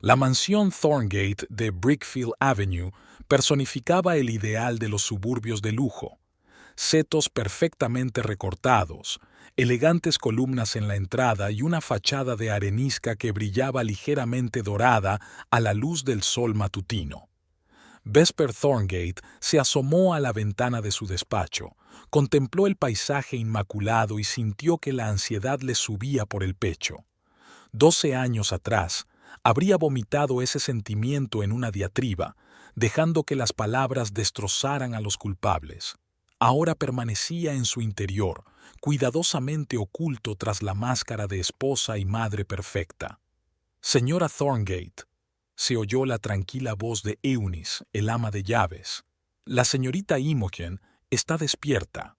La mansión Thorngate de Brickfield Avenue personificaba el ideal de los suburbios de lujo. Setos perfectamente recortados, elegantes columnas en la entrada y una fachada de arenisca que brillaba ligeramente dorada a la luz del sol matutino. Vesper Thorngate se asomó a la ventana de su despacho, contempló el paisaje inmaculado y sintió que la ansiedad le subía por el pecho. 12 años atrás, habría vomitado ese sentimiento en una diatriba, dejando que las palabras destrozaran a los culpables. Ahora permanecía en su interior, cuidadosamente oculto tras la máscara de esposa y madre perfecta. Señora Thorngate, se oyó la tranquila voz de Eunice, el ama de llaves. La señorita Imogen está despierta.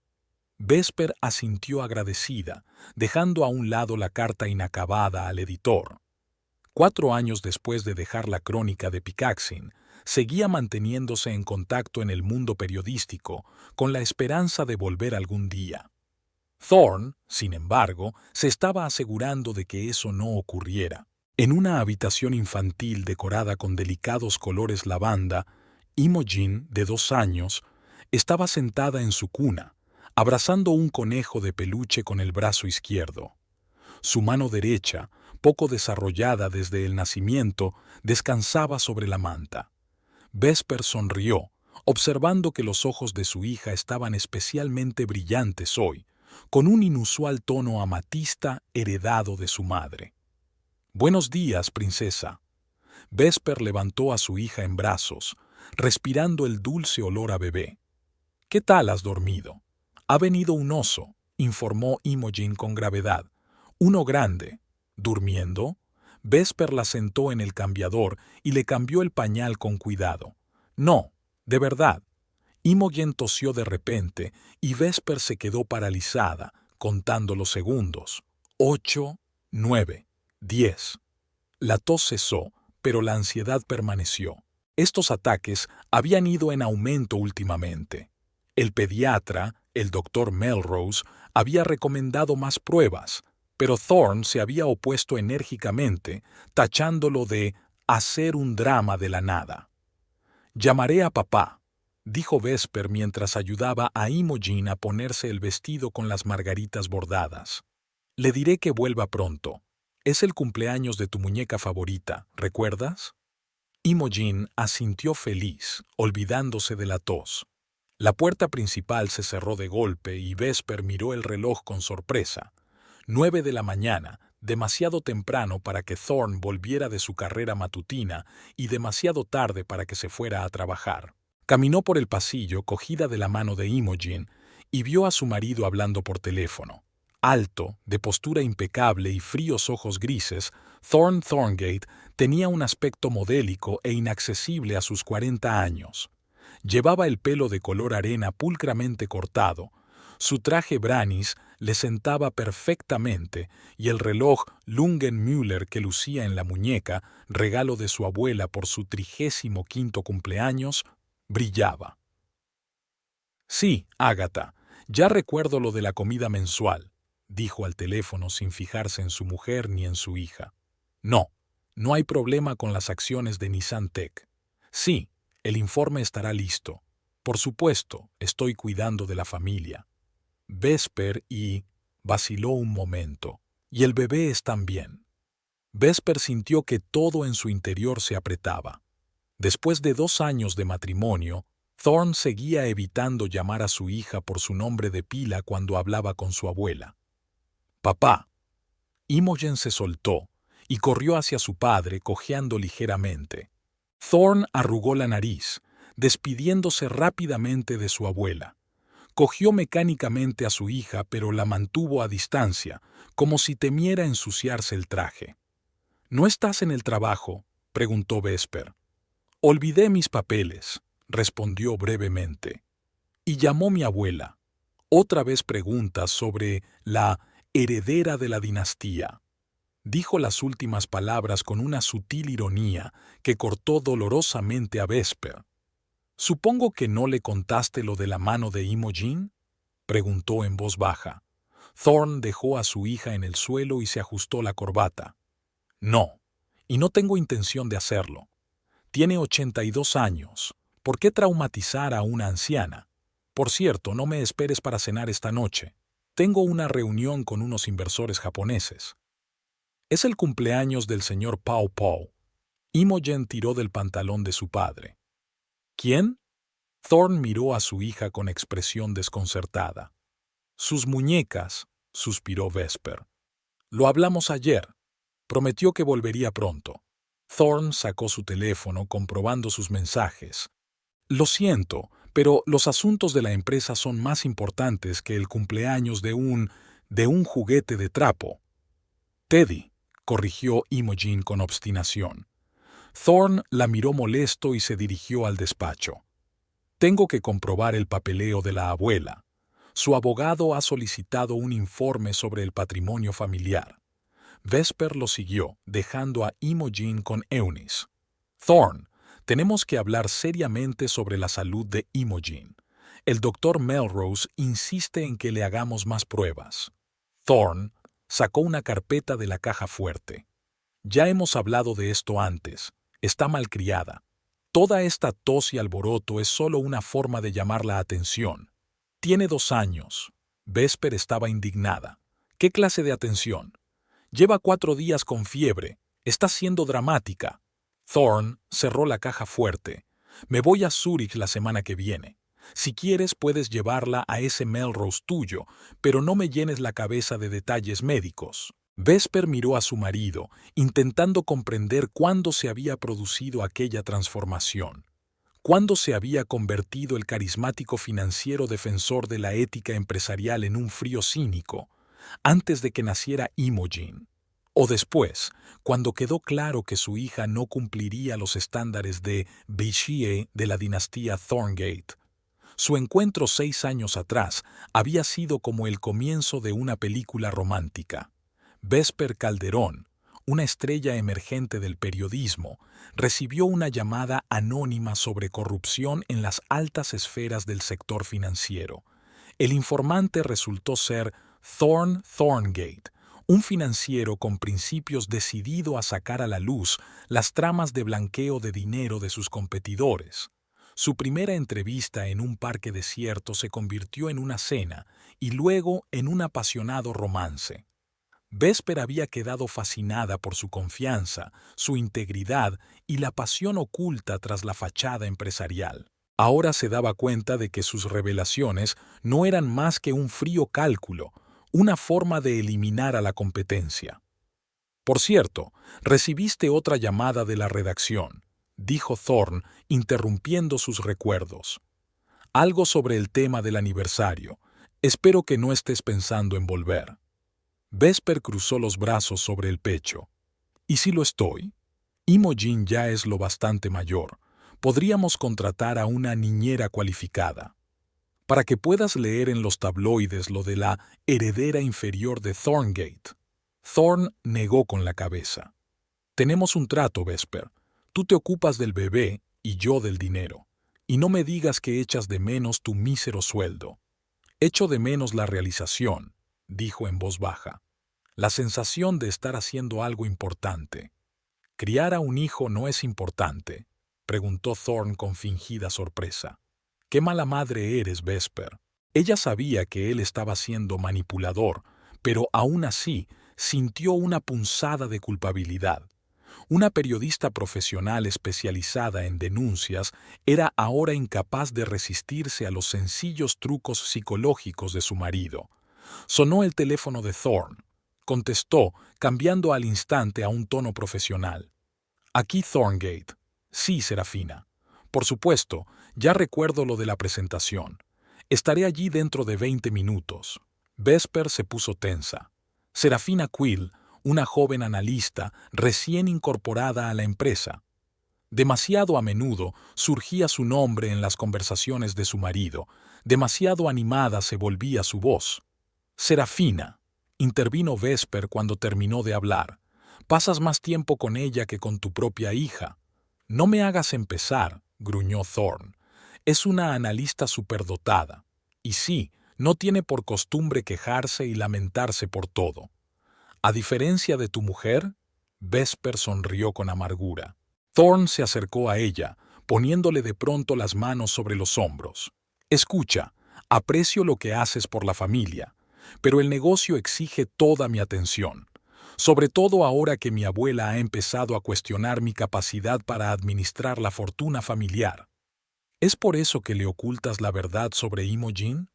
Vesper asintió agradecida, dejando a un lado la carta inacabada al editor. 4 años después de dejar la crónica de Picaxin, seguía manteniéndose en contacto en el mundo periodístico, con la esperanza de volver algún día. Thorne, sin embargo, se estaba asegurando de que eso no ocurriera. En una habitación infantil decorada con delicados colores lavanda, Imogen, de 2 años, estaba sentada en su cuna, abrazando un conejo de peluche con el brazo izquierdo. Su mano derecha, poco desarrollada desde el nacimiento, descansaba sobre la manta. Vesper sonrió, observando que los ojos de su hija estaban especialmente brillantes hoy, con un inusual tono amatista heredado de su madre. «Buenos días, princesa». Vesper levantó a su hija en brazos, respirando el dulce olor a bebé. «¿Qué tal has dormido?» «Ha venido un oso», informó Imogen con gravedad. «Uno grande». «¿Durmiendo?» Vesper la sentó en el cambiador y le cambió el pañal con cuidado. «No, de verdad». Imogen tosió de repente y Vesper se quedó paralizada, contando los segundos. 8, 9, 10. La tos cesó, pero la ansiedad permaneció. Estos ataques habían ido en aumento últimamente. El pediatra, el doctor Melrose, había recomendado más pruebas, pero Thorne se había opuesto enérgicamente, tachándolo de hacer un drama de la nada. «Llamaré a papá», dijo Vesper mientras ayudaba a Imogen a ponerse el vestido con las margaritas bordadas. «Le diré que vuelva pronto. Es el cumpleaños de tu muñeca favorita, ¿recuerdas?» Imogen asintió feliz, olvidándose de la tos. La puerta principal se cerró de golpe y Vesper miró el reloj con sorpresa. 9 de la mañana, demasiado temprano para que Thorne volviera de su carrera matutina y demasiado tarde para que se fuera a trabajar. Caminó por el pasillo, cogida de la mano de Imogen, y vio a su marido hablando por teléfono. Alto, de postura impecable y fríos ojos grises, Thorne Thorngate tenía un aspecto modélico e inaccesible a sus 40 años. Llevaba el pelo de color arena pulcramente cortado, su traje Branis le sentaba perfectamente y el reloj Lungenmüller que lucía en la muñeca, regalo de su abuela por su 35º cumpleaños, brillaba. «Sí, Ágata, ya recuerdo lo de la comida mensual», dijo al teléfono sin fijarse en su mujer ni en su hija. «No, no hay problema con las acciones de Nissan Tech. Sí, el informe estará listo. Por supuesto, estoy cuidando de la familia». Vesper vaciló un momento. «¿Y el bebé están bien?» Vesper sintió que todo en su interior se apretaba. Después de 2 años de matrimonio, Thorne seguía evitando llamar a su hija por su nombre de pila cuando hablaba con su abuela. «Papá». Imogen se soltó y corrió hacia su padre cojeando ligeramente. Thorne arrugó la nariz, despidiéndose rápidamente de su abuela. Cogió mecánicamente a su hija, pero la mantuvo a distancia, como si temiera ensuciarse el traje. «¿No estás en el trabajo?», preguntó Vesper. «Olvidé mis papeles», respondió brevemente. Y llamó mi abuela. Otra vez preguntas sobre la heredera de la dinastía. Dijo las últimas palabras con una sutil ironía que cortó dolorosamente a Vesper. «¿Supongo que no le contaste lo de la mano de Imogen?», preguntó en voz baja. Thorne dejó a su hija en el suelo y se ajustó la corbata. «No». y no tengo intención de hacerlo. Tiene 82 años. ¿Por qué traumatizar a una anciana? Por cierto, no me esperes para cenar esta noche. Tengo una reunión con unos inversores japoneses. Es el cumpleaños del señor Pao Pao. Imogen tiró del pantalón de su padre. ¿Quién? Thorne miró a su hija con expresión desconcertada. Sus muñecas, suspiró Vesper. Lo hablamos ayer. Prometió que volvería pronto. Thorne sacó su teléfono comprobando sus mensajes. Lo siento, pero los asuntos de la empresa son más importantes que el cumpleaños de un juguete de trapo. Teddy, corrigió Imogen con obstinación. Thorne la miró molesto y se dirigió al despacho. Tengo que comprobar el papeleo de la abuela. Su abogado ha solicitado un informe sobre el patrimonio familiar. Vesper lo siguió, dejando a Imogen con Eunice. Thorne, tenemos que hablar seriamente sobre la salud de Imogen. El doctor Melrose insiste en que le hagamos más pruebas. Thorne sacó una carpeta de la caja fuerte. Ya hemos hablado de esto antes. Está malcriada. Toda esta tos y alboroto es solo una forma de llamar la atención. Tiene 2 años. Vesper estaba indignada. ¿Qué clase de atención? Lleva 4 días con fiebre. Está siendo dramática. Thorne cerró la caja fuerte. Me voy a Zúrich la semana que viene. Si quieres puedes llevarla a ese Melrose tuyo, pero no me llenes la cabeza de detalles médicos. Vesper miró a su marido, intentando comprender cuándo se había producido aquella transformación. ¿Cuándo se había convertido el carismático financiero defensor de la ética empresarial en un frío cínico? ¿Antes de que naciera Imogen? ¿O después, cuando quedó claro que su hija no cumpliría los estándares de Vichy de la dinastía Thorngate? Su encuentro 6 años atrás había sido como el comienzo de una película romántica. Vesper Calderón, una estrella emergente del periodismo, recibió una llamada anónima sobre corrupción en las altas esferas del sector financiero. El informante resultó ser Thorne Thorngate, un financiero con principios decidido a sacar a la luz las tramas de blanqueo de dinero de sus competidores. Su primera entrevista en un parque desierto se convirtió en una cena y luego en un apasionado romance. Vesper había quedado fascinada por su confianza, su integridad y la pasión oculta tras la fachada empresarial. Ahora se daba cuenta de que sus revelaciones no eran más que un frío cálculo, una forma de eliminar a la competencia. Por cierto, recibiste otra llamada de la redacción, dijo Thorne, interrumpiendo sus recuerdos. Algo sobre el tema del aniversario. Espero que no estés pensando en volver. Vesper cruzó los brazos sobre el pecho. ¿Y si lo estoy? Imogen ya es lo bastante mayor. Podríamos contratar a una niñera cualificada. Para que puedas leer en los tabloides lo de la heredera inferior de Thorngate. Thorne negó con la cabeza. Tenemos un trato, Vesper. Tú te ocupas del bebé y yo del dinero. Y no me digas que echas de menos tu mísero sueldo. Echo de menos la realización, dijo en voz baja. La sensación de estar haciendo algo importante. ¿Criar a un hijo no es importante?, preguntó Thorne con fingida sorpresa. «Qué mala madre eres, Vesper». Ella sabía que él estaba siendo manipulador, pero aún así sintió una punzada de culpabilidad. Una periodista profesional especializada en denuncias era ahora incapaz de resistirse a los sencillos trucos psicológicos de su marido. Sonó el teléfono de Thorne. Contestó, cambiando al instante a un tono profesional. «Aquí Thorngate». «Sí, Serafina. Por supuesto, ya recuerdo lo de la presentación. Estaré allí dentro de 20 minutos». Vesper se puso tensa. Serafina Quill, una joven analista recién incorporada a la empresa. Demasiado a menudo surgía su nombre en las conversaciones de su marido, demasiado animada se volvía su voz. «Serafina», intervino Vesper cuando terminó de hablar. «Pasas más tiempo con ella que con tu propia hija». «No me hagas empezar», gruñó Thorne. «Es una analista superdotada. Y sí, no tiene por costumbre quejarse y lamentarse por todo. A diferencia de tu mujer», Vesper sonrió con amargura. Thorne se acercó a ella, poniéndole de pronto las manos sobre los hombros. Escucha, aprecio lo que haces por la familia, pero el negocio exige toda mi atención, sobre todo ahora que mi abuela ha empezado a cuestionar mi capacidad para administrar la fortuna familiar. ¿Es por eso que le ocultas la verdad sobre Imogen?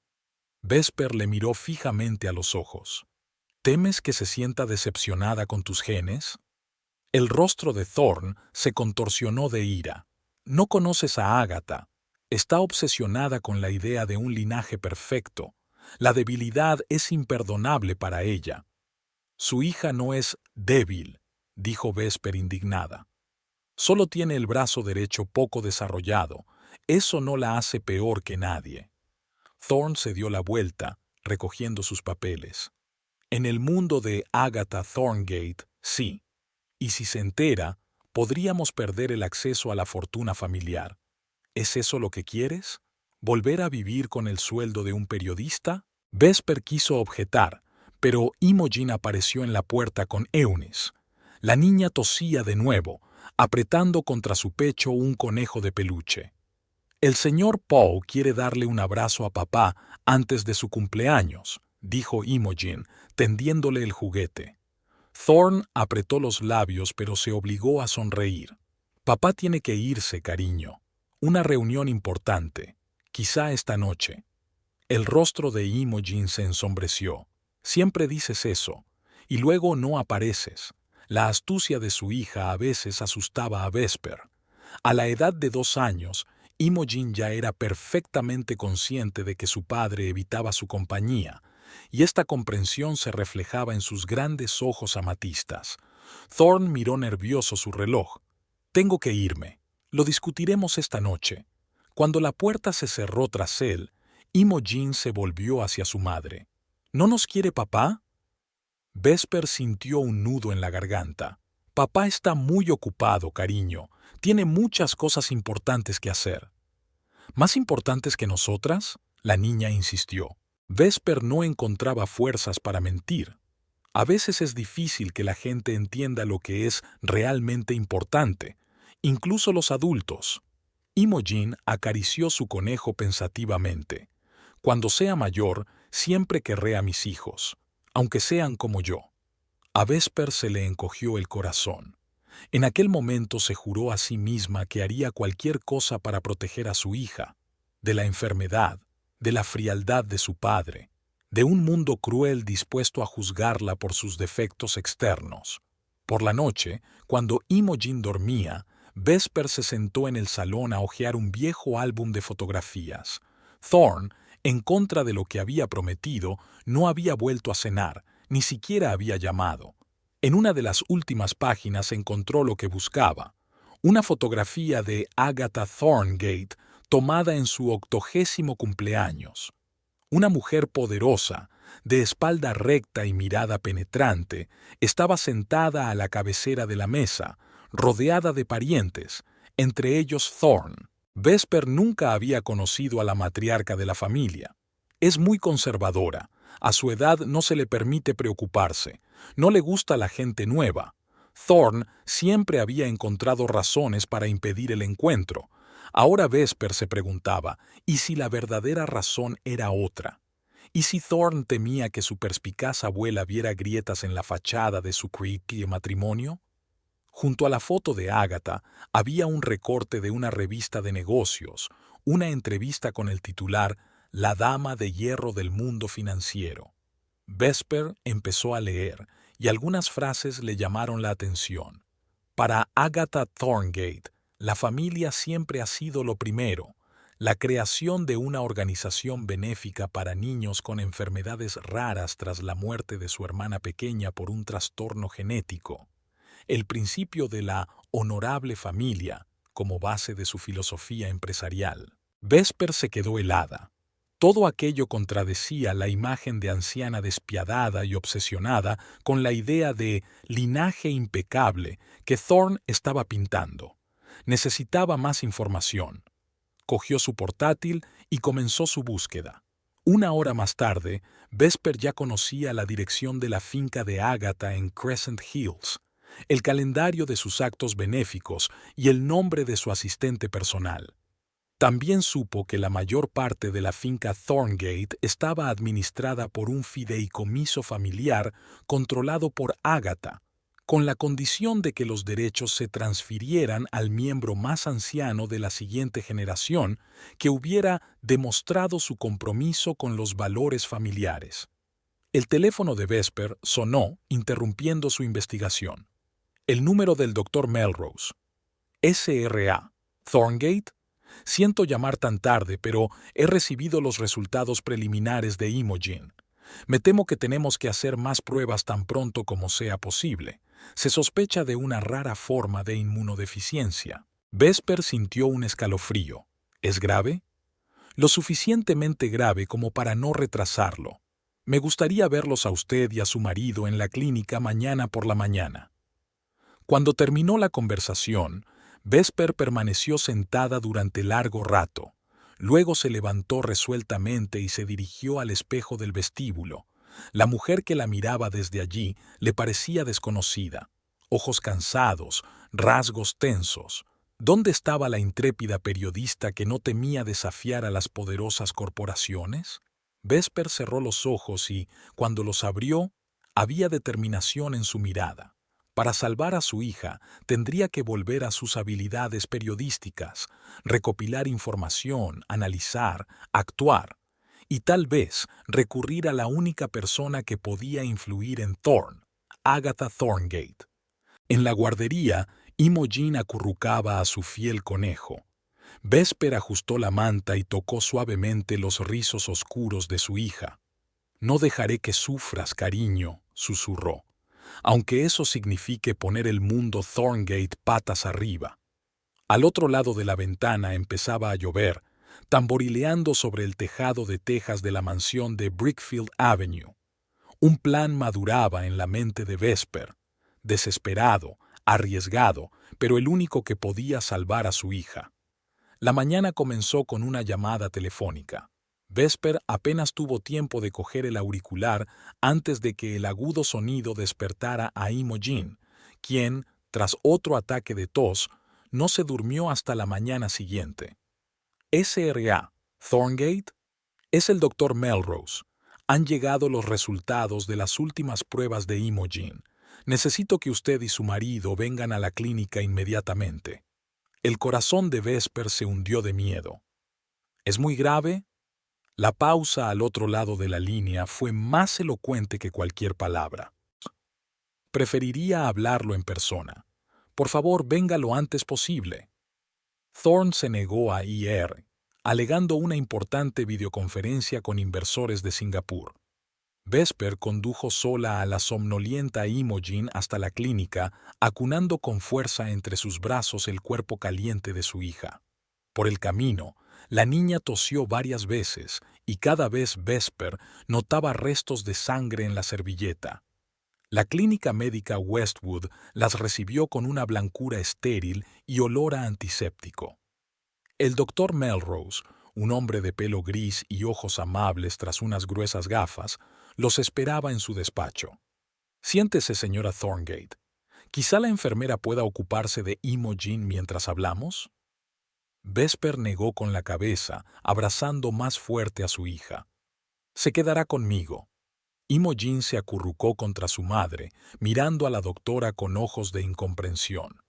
Vesper le miró fijamente a los ojos. ¿Temes que se sienta decepcionada con tus genes? El rostro de Thorne se contorsionó de ira. No conoces a Agatha. Está obsesionada con la idea de un linaje perfecto. La debilidad es imperdonable para ella. Su hija no es débil, dijo Vesper indignada. Solo tiene el brazo derecho poco desarrollado. Eso no la hace peor que nadie. Thorne se dio la vuelta, recogiendo sus papeles. En el mundo de Agatha Thorngate, sí. Y si se entera, podríamos perder el acceso a la fortuna familiar. ¿Es eso lo que quieres? ¿Volver a vivir con el sueldo de un periodista? Vesper quiso objetar, pero Imogen apareció en la puerta con Eunice. La niña tosía de nuevo, apretando contra su pecho un conejo de peluche. El señor Poe quiere darle un abrazo a papá antes de su cumpleaños, dijo Imogen, tendiéndole el juguete. Thorne apretó los labios pero se obligó a sonreír. Papá tiene que irse, cariño. Una reunión importante, quizá esta noche. El rostro de Imogen se ensombreció. Siempre dices eso, y luego no apareces. La astucia de su hija a veces asustaba a Vesper. A la edad de 2 años, Imogen ya era perfectamente consciente de que su padre evitaba su compañía, y esta comprensión se reflejaba en sus grandes ojos amatistas. Thorne miró nervioso su reloj. «Tengo que irme. Lo discutiremos esta noche». Cuando la puerta se cerró tras él, Imogen se volvió hacia su madre. «¿No nos quiere papá?» Vesper sintió un nudo en la garganta. «Papá está muy ocupado, cariño. Tiene muchas cosas importantes que hacer». «¿Más importantes que nosotras?», la niña insistió. Vesper no encontraba fuerzas para mentir. A veces es difícil que la gente entienda lo que es realmente importante, incluso los adultos. Imogen acarició su conejo pensativamente. «Cuando sea mayor, siempre querré a mis hijos, aunque sean como yo». A Vesper se le encogió el corazón. En aquel momento se juró a sí misma que haría cualquier cosa para proteger a su hija, de la enfermedad, de la frialdad de su padre, de un mundo cruel dispuesto a juzgarla por sus defectos externos. Por la noche, cuando Imogen dormía, Vesper se sentó en el salón a hojear un viejo álbum de fotografías. Thorne, en contra de lo que había prometido, no había vuelto a cenar, ni siquiera había llamado. En una de las últimas páginas encontró lo que buscaba, una fotografía de Agatha Thorngate tomada en su 80º cumpleaños. Una mujer poderosa, de espalda recta y mirada penetrante, estaba sentada a la cabecera de la mesa, rodeada de parientes, entre ellos Thorne. Vesper nunca había conocido a la matriarca de la familia. Es muy conservadora. A su edad no se le permite preocuparse. No le gusta la gente nueva. Thorne siempre había encontrado razones para impedir el encuentro. Ahora Vesper se preguntaba, ¿y si la verdadera razón era otra? ¿Y si Thorne temía que su perspicaz abuela viera grietas en la fachada de su creepy matrimonio? Junto a la foto de Agatha había un recorte de una revista de negocios, una entrevista con el titular «La dama de hierro del mundo financiero». Vesper empezó a leer y algunas frases le llamaron la atención. Para Agatha Thorngate, la familia siempre ha sido lo primero. La creación de una organización benéfica para niños con enfermedades raras tras la muerte de su hermana pequeña por un trastorno genético. El principio de la honorable familia como base de su filosofía empresarial. Vesper se quedó helada. Todo aquello contradecía la imagen de anciana despiadada y obsesionada con la idea de linaje impecable que Thorne estaba pintando. Necesitaba más información. Cogió su portátil y comenzó su búsqueda. 1 hora más tarde, Vesper ya conocía la dirección de la finca de Agatha en Crescent Hills. el calendario de sus actos benéficos y el nombre de su asistente personal. También supo que la mayor parte de la finca Thorngate estaba administrada por un fideicomiso familiar controlado por Agatha, con la condición de que los derechos se transfirieran al miembro más anciano de la siguiente generación que hubiera demostrado su compromiso con los valores familiares. El teléfono de Vesper sonó, interrumpiendo su investigación. El número del Dr. Melrose. SRA. Thorngate. Siento llamar tan tarde, pero he recibido los resultados preliminares de Imogen. Me temo que tenemos que hacer más pruebas tan pronto como sea posible. Se sospecha de una rara forma de inmunodeficiencia. Vesper sintió un escalofrío. ¿Es grave? Lo suficientemente grave como para no retrasarlo. Me gustaría verlos a usted y a su marido en la clínica mañana por la mañana. Cuando terminó la conversación, Vesper permaneció sentada durante largo rato. Luego se levantó resueltamente y se dirigió al espejo del vestíbulo. La mujer que la miraba desde allí le parecía desconocida. Ojos cansados, rasgos tensos. ¿Dónde estaba la intrépida periodista que no temía desafiar a las poderosas corporaciones? Vesper cerró los ojos y, cuando los abrió, había determinación en su mirada. Para salvar a su hija, tendría que volver a sus habilidades periodísticas, recopilar información, analizar, actuar, y tal vez recurrir a la única persona que podía influir en Thorne, Agatha Thorngate. En la guardería, Imogen acurrucaba a su fiel conejo. Vesper ajustó la manta y tocó suavemente los rizos oscuros de su hija. «No dejaré que sufras, cariño», susurró, «aunque eso signifique poner el mundo Thorngate patas arriba». Al otro lado de la ventana empezaba a llover, tamborileando sobre el tejado de tejas de la mansión de Brickfield Avenue. Un plan maduraba en la mente de Vesper, desesperado, arriesgado, pero el único que podía salvar a su hija. La mañana comenzó con una llamada telefónica. Vesper apenas tuvo tiempo de coger el auricular antes de que el agudo sonido despertara a Imogen, quien, tras otro ataque de tos, no se durmió hasta la mañana siguiente. SRA. Thorngate. Es el Dr. Melrose. Han llegado los resultados de las últimas pruebas de Imogen. Necesito que usted y su marido vengan a la clínica inmediatamente. El corazón de Vesper se hundió de miedo. ¿Es muy grave? La pausa al otro lado de la línea fue más elocuente que cualquier palabra. Preferiría hablarlo en persona. Por favor, venga lo antes posible. Thorne se negó a ir, alegando una importante videoconferencia con inversores de Singapur. Vesper condujo sola a la somnolienta Imogen hasta la clínica, acunando con fuerza entre sus brazos el cuerpo caliente de su hija. Por el camino, la niña tosió varias veces y cada vez Vesper notaba restos de sangre en la servilleta. La clínica médica Westwood las recibió con una blancura estéril y olor a antiséptico. El Dr. Melrose, un hombre de pelo gris y ojos amables tras unas gruesas gafas, los esperaba en su despacho. «Siéntese, señora Thorngate. Quizá la enfermera pueda ocuparse de Imogen mientras hablamos». Vesper negó con la cabeza, abrazando más fuerte a su hija. «Se quedará conmigo». Imogen se acurrucó contra su madre, mirando a la doctora con ojos de incomprensión.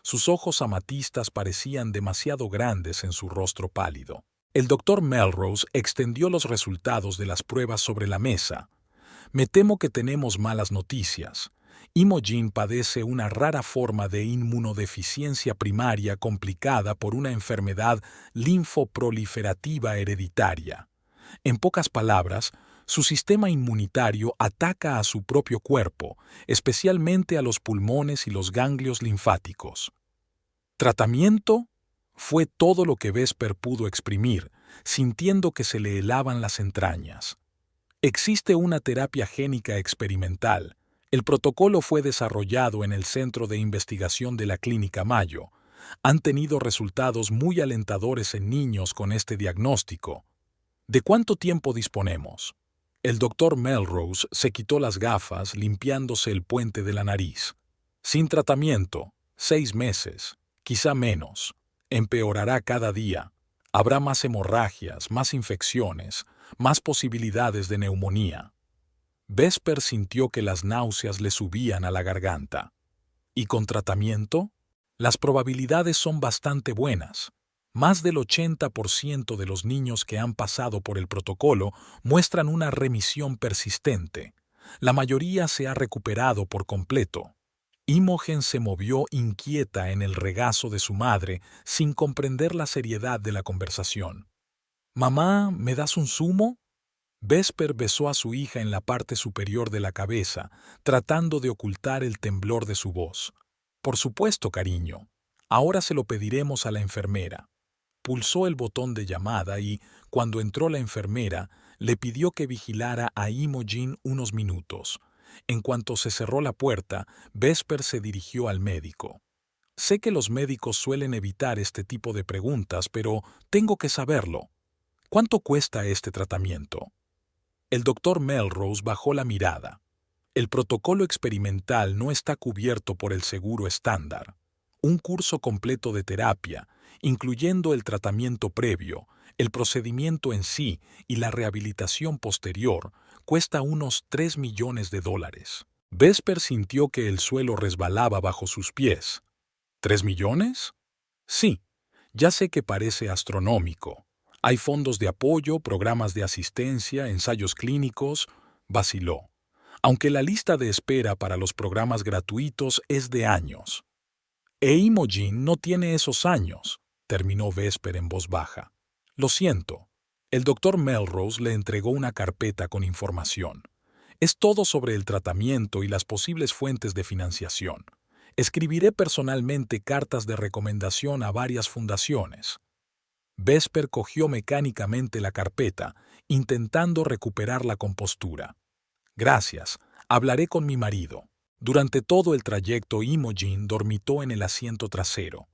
Sus ojos amatistas parecían demasiado grandes en su rostro pálido. El Dr. Melrose extendió los resultados de las pruebas sobre la mesa. «Me temo que tenemos malas noticias. Imogen padece una rara forma de inmunodeficiencia primaria complicada por una enfermedad linfoproliferativa hereditaria. En pocas palabras, su sistema inmunitario ataca a su propio cuerpo, especialmente a los pulmones y los ganglios linfáticos». «¿Tratamiento?», fue todo lo que Vesper pudo exprimir, sintiendo que se le helaban las entrañas. «Existe una terapia génica experimental. El protocolo fue desarrollado en el Centro de Investigación de la Clínica Mayo. Han tenido resultados muy alentadores en niños con este diagnóstico. ¿De cuánto tiempo disponemos?». El Dr. Melrose se quitó las gafas, limpiándose el puente de la nariz. Sin tratamiento, 6 meses, quizá menos. Empeorará cada día. Habrá más hemorragias, más infecciones, más posibilidades de neumonía. Vesper sintió que las náuseas le subían a la garganta. ¿Y con tratamiento? Las probabilidades son bastante buenas. Más del 80% de los niños que han pasado por el protocolo muestran una remisión persistente. La mayoría se ha recuperado por completo. Imogen se movió inquieta en el regazo de su madre sin comprender la seriedad de la conversación. «Mamá, ¿me das un zumo?» Vesper besó a su hija en la parte superior de la cabeza, tratando de ocultar el temblor de su voz. «Por supuesto, cariño. Ahora se lo pediremos a la enfermera». Pulsó el botón de llamada y, cuando entró la enfermera, le pidió que vigilara a Imogen unos minutos. En cuanto se cerró la puerta, Vesper se dirigió al médico. «Sé que los médicos suelen evitar este tipo de preguntas, pero tengo que saberlo. ¿Cuánto cuesta este tratamiento?» El doctor Melrose bajó la mirada. El protocolo experimental no está cubierto por el seguro estándar. Un curso completo de terapia, incluyendo el tratamiento previo, el procedimiento en sí y la rehabilitación posterior, cuesta unos $3 millones. Vesper sintió que el suelo resbalaba bajo sus pies. ¿3 millones? Sí, ya sé que parece astronómico. Hay fondos de apoyo, programas de asistencia, ensayos clínicos, vaciló. Aunque la lista de espera para los programas gratuitos es de años. E Imogen no tiene esos años, terminó Vesper en voz baja. Lo siento. El doctor Melrose le entregó una carpeta con información. Es todo sobre el tratamiento y las posibles fuentes de financiación. Escribiré personalmente cartas de recomendación a varias fundaciones. Vesper cogió mecánicamente la carpeta, intentando recuperar la compostura. Gracias, hablaré con mi marido. Durante todo el trayecto Imogen dormitó en el asiento trasero.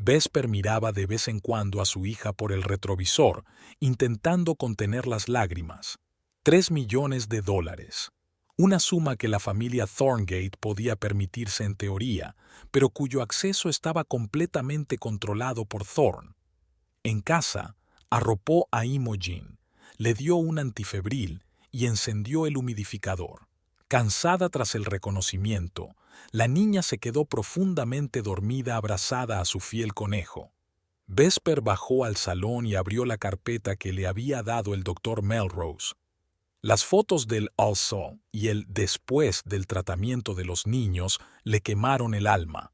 Vesper miraba de vez en cuando a su hija por el retrovisor, intentando contener las lágrimas. $3 millones. Una suma que la familia Thorngate podía permitirse en teoría, pero cuyo acceso estaba completamente controlado por Thorne. En casa, arropó a Imogen, le dio un antifebril y encendió el humidificador. Cansada tras el reconocimiento, la niña se quedó profundamente dormida abrazada a su fiel conejo. Vesper bajó al salón y abrió la carpeta que le había dado el doctor Melrose. Las fotos del also y el después del tratamiento de los niños le quemaron el alma.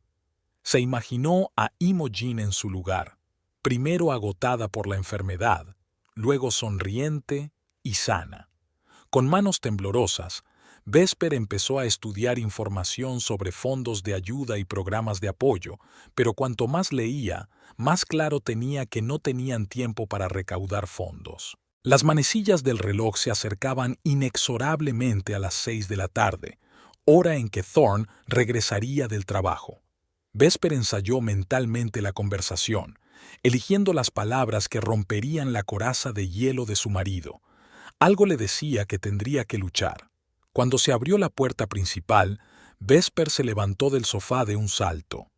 Se imaginó a Imogen en su lugar, primero agotada por la enfermedad, luego sonriente y sana. Con manos temblorosas, Vesper empezó a estudiar información sobre fondos de ayuda y programas de apoyo, pero cuanto más leía, más claro tenía que no tenían tiempo para recaudar fondos. Las manecillas del reloj se acercaban inexorablemente a las 6 de la tarde, hora en que Thorne regresaría del trabajo. Vesper ensayó mentalmente la conversación, eligiendo las palabras que romperían la coraza de hielo de su marido. Algo le decía que tendría que luchar. Cuando se abrió la puerta principal, Vesper se levantó del sofá de un salto.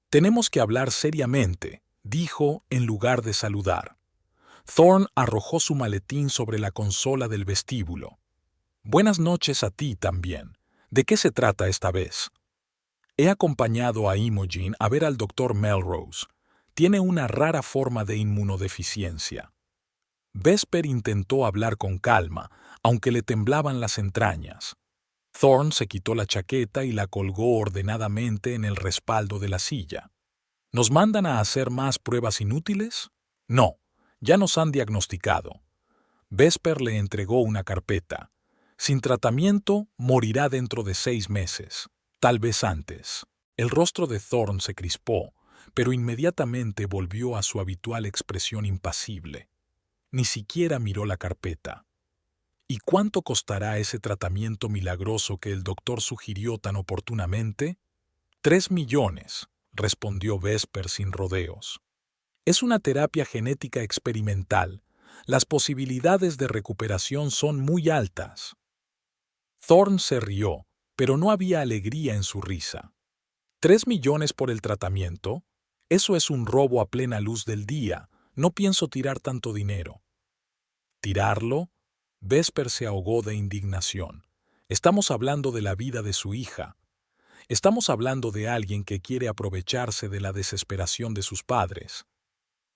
«Tenemos que hablar seriamente», dijo en lugar de saludar. Thorne arrojó su maletín sobre la consola del vestíbulo. «Buenas noches a ti también. ¿De qué se trata esta vez?» «He acompañado a Imogen a ver al doctor Melrose. Tiene una rara forma de inmunodeficiencia». Vesper intentó hablar con calma, aunque le temblaban las entrañas. Thorne se quitó la chaqueta y la colgó ordenadamente en el respaldo de la silla. ¿Nos mandan a hacer más pruebas inútiles? No, ya nos han diagnosticado. Vesper le entregó una carpeta. Sin tratamiento, morirá dentro de 6 meses, tal vez antes. El rostro de Thorne se crispó, pero inmediatamente volvió a su habitual expresión impasible. Ni siquiera miró la carpeta. ¿Y cuánto costará ese tratamiento milagroso que el doctor sugirió tan oportunamente? $3 millones, respondió Vesper sin rodeos. Es una terapia genética experimental. Las posibilidades de recuperación son muy altas. Thorne se rió, pero no había alegría en su risa. ¿3 millones por el tratamiento? Eso es un robo a plena luz del día. No pienso tirar tanto dinero. ¿Tirarlo? Vesper se ahogó de indignación. Estamos hablando de la vida de su hija. Estamos hablando de alguien que quiere aprovecharse de la desesperación de sus padres.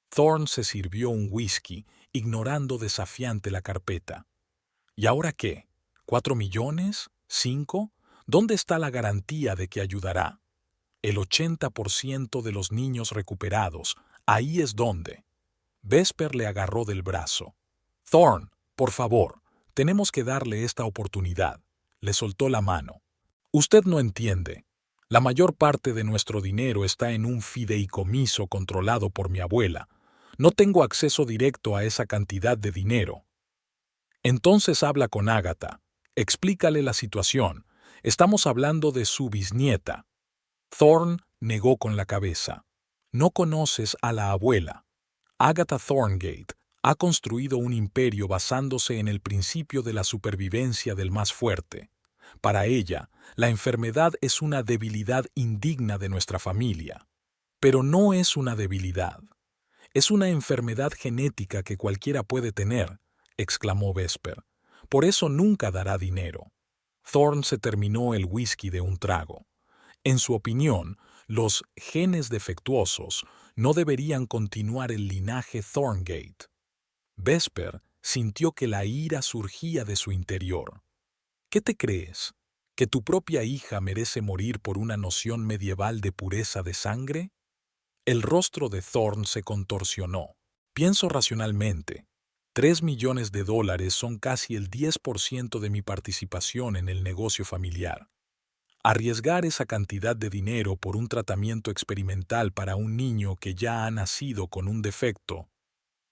Thorne se sirvió un whisky, ignorando desafiante la carpeta. ¿Y ahora qué? ¿4 millones? ¿5? ¿Dónde está la garantía de que ayudará? El 80% de los niños recuperados, ahí es donde. Vesper le agarró del brazo. Thorne, por favor, tenemos que darle esta oportunidad. Le soltó la mano. Usted no entiende. La mayor parte de nuestro dinero está en un fideicomiso controlado por mi abuela. No tengo acceso directo a esa cantidad de dinero. Entonces habla con Agatha. Explícale la situación. Estamos hablando de su bisnieta. Thorne negó con la cabeza. No conoces a la abuela. Agatha Thorngate ha construido un imperio basándose en el principio de la supervivencia del más fuerte. Para ella, la enfermedad es una debilidad indigna de nuestra familia. Pero no es una debilidad. Es una enfermedad genética que cualquiera puede tener, exclamó Vesper. Por eso nunca dará dinero. Thorne se terminó el whisky de un trago. En su opinión, los genes defectuosos no deberían continuar el linaje Thorngate. Vesper sintió que la ira surgía de su interior. ¿Qué te crees? ¿Que tu propia hija merece morir por una noción medieval de pureza de sangre? El rostro de Thorne se contorsionó. Pienso racionalmente. $3 millones son casi el 10% de mi participación en el negocio familiar. Arriesgar esa cantidad de dinero por un tratamiento experimental para un niño que ya ha nacido con un defecto.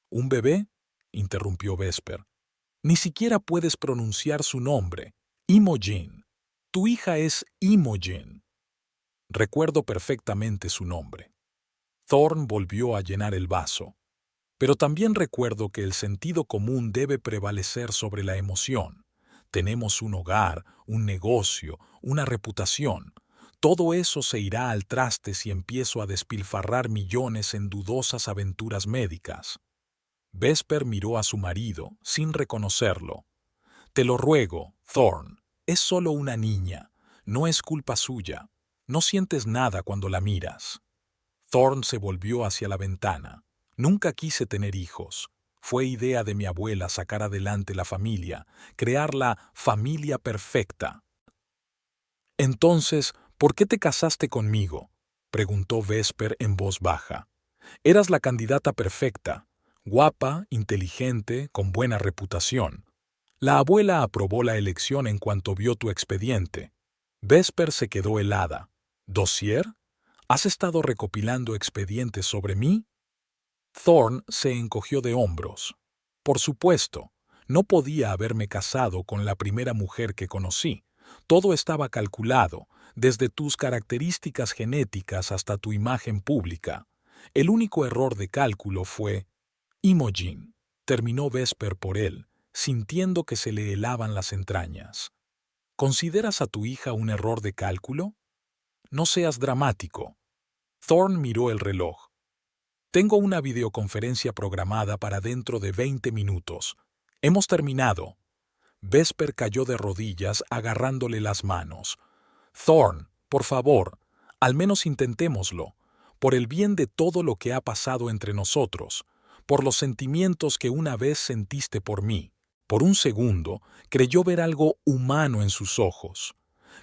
¿Un bebé? Interrumpió Vesper. Ni siquiera puedes pronunciar su nombre. Imogen. Tu hija es Imogen. Recuerdo perfectamente su nombre. Thorne volvió a llenar el vaso. Pero también recuerdo que el sentido común debe prevalecer sobre la emoción. Tenemos un hogar, un negocio, una reputación. Todo eso se irá al traste si empiezo a despilfarrar millones en dudosas aventuras médicas. Vesper miró a su marido, sin reconocerlo. Te lo ruego, Thorne, es solo una niña. No es culpa suya. No sientes nada cuando la miras. Thorne se volvió hacia la ventana. Nunca quise tener hijos. Fue idea de mi abuela sacar adelante la familia, crear la familia perfecta. Entonces, ¿por qué te casaste conmigo?, preguntó Vesper en voz baja. Eras la candidata perfecta, guapa, inteligente, con buena reputación. La abuela aprobó la elección en cuanto vio tu expediente. Vesper se quedó helada. ¿Dossier? ¿Has estado recopilando expedientes sobre mí? Thorne se encogió de hombros. Por supuesto, no podía haberme casado con la primera mujer que conocí. Todo estaba calculado, desde tus características genéticas hasta tu imagen pública. El único error de cálculo fue Imogen. Terminó Vesper por él, sintiendo que se le helaban las entrañas. ¿Consideras a tu hija un error de cálculo? No seas dramático. Thorne miró el reloj. Tengo una videoconferencia programada para dentro de 20 minutos. Hemos terminado. Vesper cayó de rodillas agarrándole las manos. Thorne, por favor, al menos intentémoslo, por el bien de todo lo que ha pasado entre nosotros, por los sentimientos que una vez sentiste por mí. Por un segundo creyó ver algo humano en sus ojos,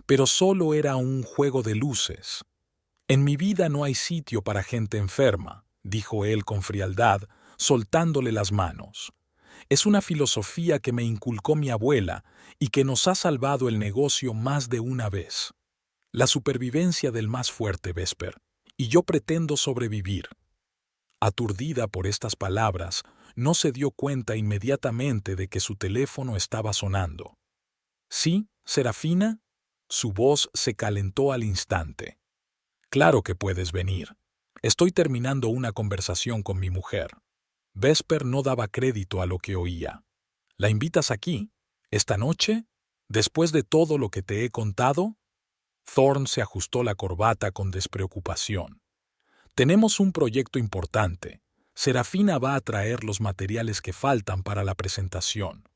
pero solo era un juego de luces. En mi vida no hay sitio para gente enferma, dijo él con frialdad, soltándole las manos. Es una filosofía que me inculcó mi abuela y que nos ha salvado el negocio más de una vez. La supervivencia del más fuerte, Vesper, y yo pretendo sobrevivir. Aturdida por estas palabras, no se dio cuenta inmediatamente de que su teléfono estaba sonando. ¿Sí, Serafina? Su voz se calentó al instante. Claro que puedes venir. Estoy terminando una conversación con mi mujer. Vesper no daba crédito a lo que oía. ¿La invitas aquí? ¿Esta noche? ¿Después de todo lo que te he contado? Thorn se ajustó la corbata con despreocupación. Tenemos un proyecto importante. Serafina va a traer los materiales que faltan para la presentación.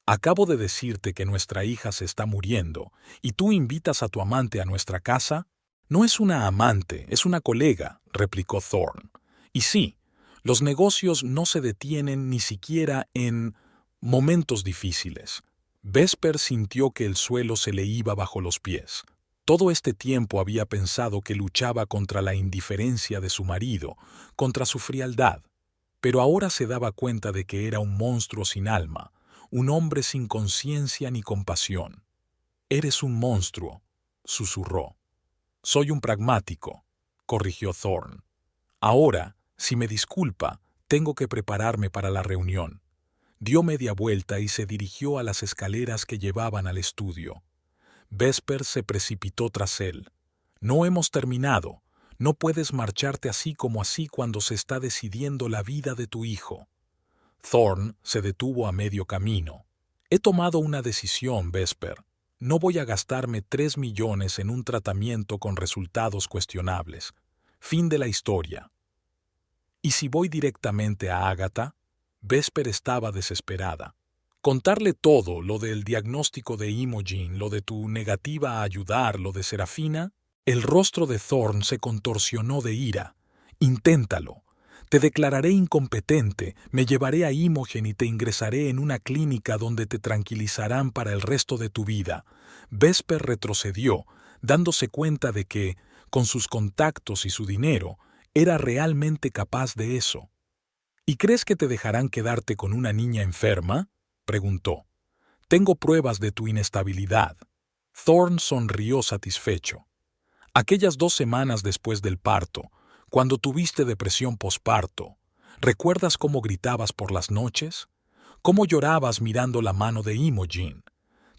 Acabo de decirte que nuestra hija se está muriendo y tú invitas a tu amante a nuestra casa. No es una amante, es una colega, replicó Thorn. Y sí, los negocios no se detienen ni siquiera en momentos difíciles. Vesper sintió que el suelo se le iba bajo los pies. Todo este tiempo había pensado que luchaba contra la indiferencia de su marido, contra su frialdad, pero ahora se daba cuenta de que era un monstruo sin alma, un hombre sin conciencia ni compasión. «Eres un monstruo», susurró. «Soy un pragmático», corrigió Thorn. «Ahora, si me disculpa, tengo que prepararme para la reunión». Dio media vuelta y se dirigió a las escaleras que llevaban al estudio. Vesper se precipitó tras él. «No hemos terminado. No puedes marcharte así como así cuando se está decidiendo la vida de tu hijo». Thorn se detuvo a medio camino. «He tomado una decisión, Vesper. No voy a gastarme 3 millones en un tratamiento con resultados cuestionables. Fin de la historia». «¿Y si voy directamente a Agatha?» Vesper estaba desesperada. Contarle todo, lo del diagnóstico de Imogen, lo de tu negativa a ayudar, lo de Serafina. El rostro de Thorn se contorsionó de ira. «Inténtalo. Te declararé incompetente, me llevaré a Imogen y te ingresaré en una clínica donde te tranquilizarán para el resto de tu vida». Vesper retrocedió, dándose cuenta de que, con sus contactos y su dinero, era realmente capaz de eso. «¿Y crees que te dejarán quedarte con una niña enferma?», preguntó. «Tengo pruebas de tu inestabilidad». Thorn sonrió satisfecho. «Aquellas 2 semanas después del parto, cuando tuviste depresión posparto, ¿recuerdas cómo gritabas por las noches? ¿Cómo llorabas mirando la mano de Imogen?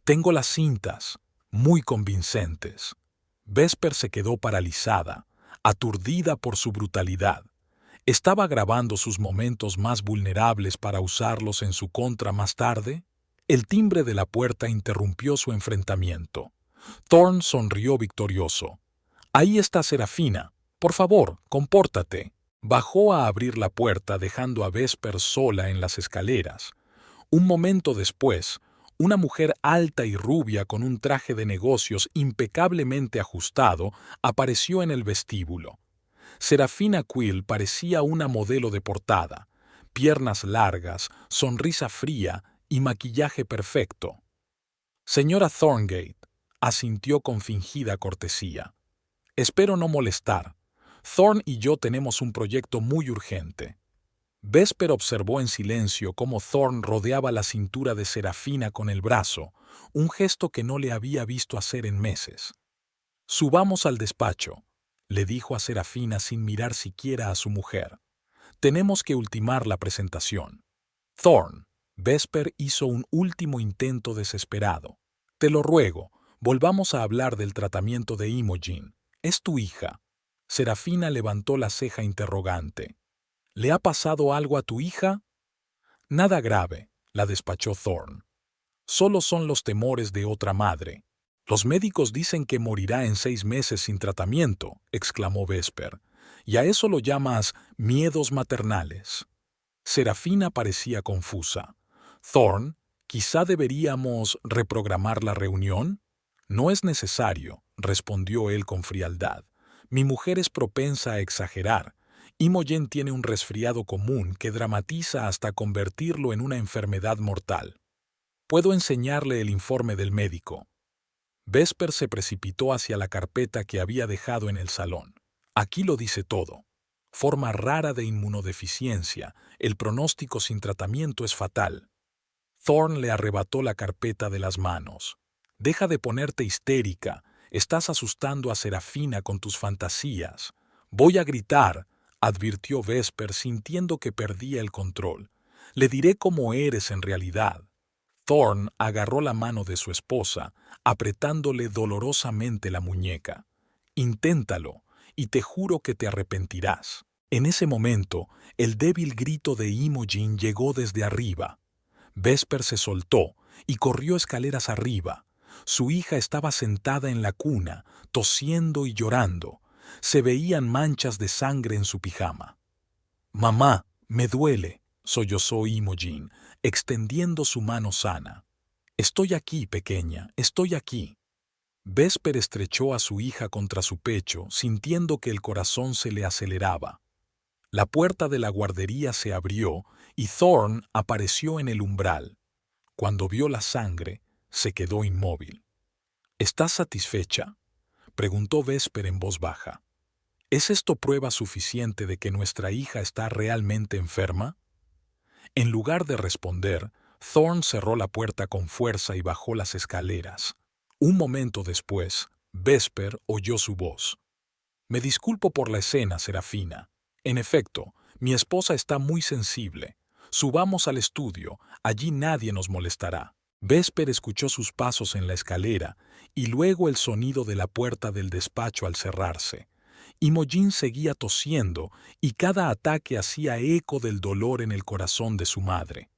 Tengo las cintas, muy convincentes». Vesper se quedó paralizada, aturdida por su brutalidad. ¿Estaba grabando sus momentos más vulnerables para usarlos en su contra más tarde? El timbre de la puerta interrumpió su enfrentamiento. Thorn sonrió victorioso. «Ahí está Serafina. Por favor, compórtate». Bajó a abrir la puerta dejando a Vesper sola en las escaleras. Un momento después, una mujer alta y rubia con un traje de negocios impecablemente ajustado apareció en el vestíbulo. Serafina Quill parecía una modelo de portada, piernas largas, sonrisa fría y maquillaje perfecto. «Señora Thorngate», asintió con fingida cortesía. «Espero no molestar. Thorn y yo tenemos un proyecto muy urgente». Vesper observó en silencio cómo Thorn rodeaba la cintura de Serafina con el brazo, un gesto que no le había visto hacer en meses. «Subamos al despacho», le dijo a Serafina sin mirar siquiera a su mujer. «Tenemos que ultimar la presentación». «Thorn», Vesper hizo un último intento desesperado. «Te lo ruego, volvamos a hablar del tratamiento de Imogen. Es tu hija». Serafina levantó la ceja interrogante. «¿Le ha pasado algo a tu hija?» «Nada grave», la despachó Thorn. «Solo son los temores de otra madre». «Los médicos dicen que morirá en 6 meses sin tratamiento», exclamó Vesper. «¿Y a eso lo llamas miedos maternales?» Serafina parecía confusa. «Thorn, ¿quizá deberíamos reprogramar la reunión?» «No es necesario», respondió él con frialdad. «Mi mujer es propensa a exagerar. Imogen tiene un resfriado común que dramatiza hasta convertirlo en una enfermedad mortal. Puedo enseñarle el informe del médico». Vesper se precipitó hacia la carpeta que había dejado en el salón. «Aquí lo dice todo. Forma rara de inmunodeficiencia. El pronóstico sin tratamiento es fatal». Thorn le arrebató la carpeta de las manos. «Deja de ponerte histérica. Estás asustando a Serafina con tus fantasías». «Voy a gritar», advirtió Vesper sintiendo que perdía el control. «Le diré cómo eres en realidad». Thorn agarró la mano de su esposa, apretándole dolorosamente la muñeca. «Inténtalo, y te juro que te arrepentirás». En ese momento, el débil grito de Imogen llegó desde arriba. Vesper se soltó y corrió escaleras arriba. Su hija estaba sentada en la cuna, tosiendo y llorando. Se veían manchas de sangre en su pijama. «Mamá, me duele», sollozó Imogen, extendiendo su mano sana. «Estoy aquí, pequeña, estoy aquí». Vesper estrechó a su hija contra su pecho, sintiendo que el corazón se le aceleraba. La puerta de la guardería se abrió y Thorne apareció en el umbral. Cuando vio la sangre, se quedó inmóvil. «¿Estás satisfecha?», preguntó Vesper en voz baja. «¿Es esto prueba suficiente de que nuestra hija está realmente enferma?». En lugar de responder, Thorne cerró la puerta con fuerza y bajó las escaleras. Un momento después, Vesper oyó su voz. «Me disculpo por la escena, Serafina. En efecto, mi esposa está muy sensible. Subamos al estudio, allí nadie nos molestará». Vesper escuchó sus pasos en la escalera y luego el sonido de la puerta del despacho al cerrarse. Imogen seguía tosiendo y cada ataque hacía eco del dolor en el corazón de su madre.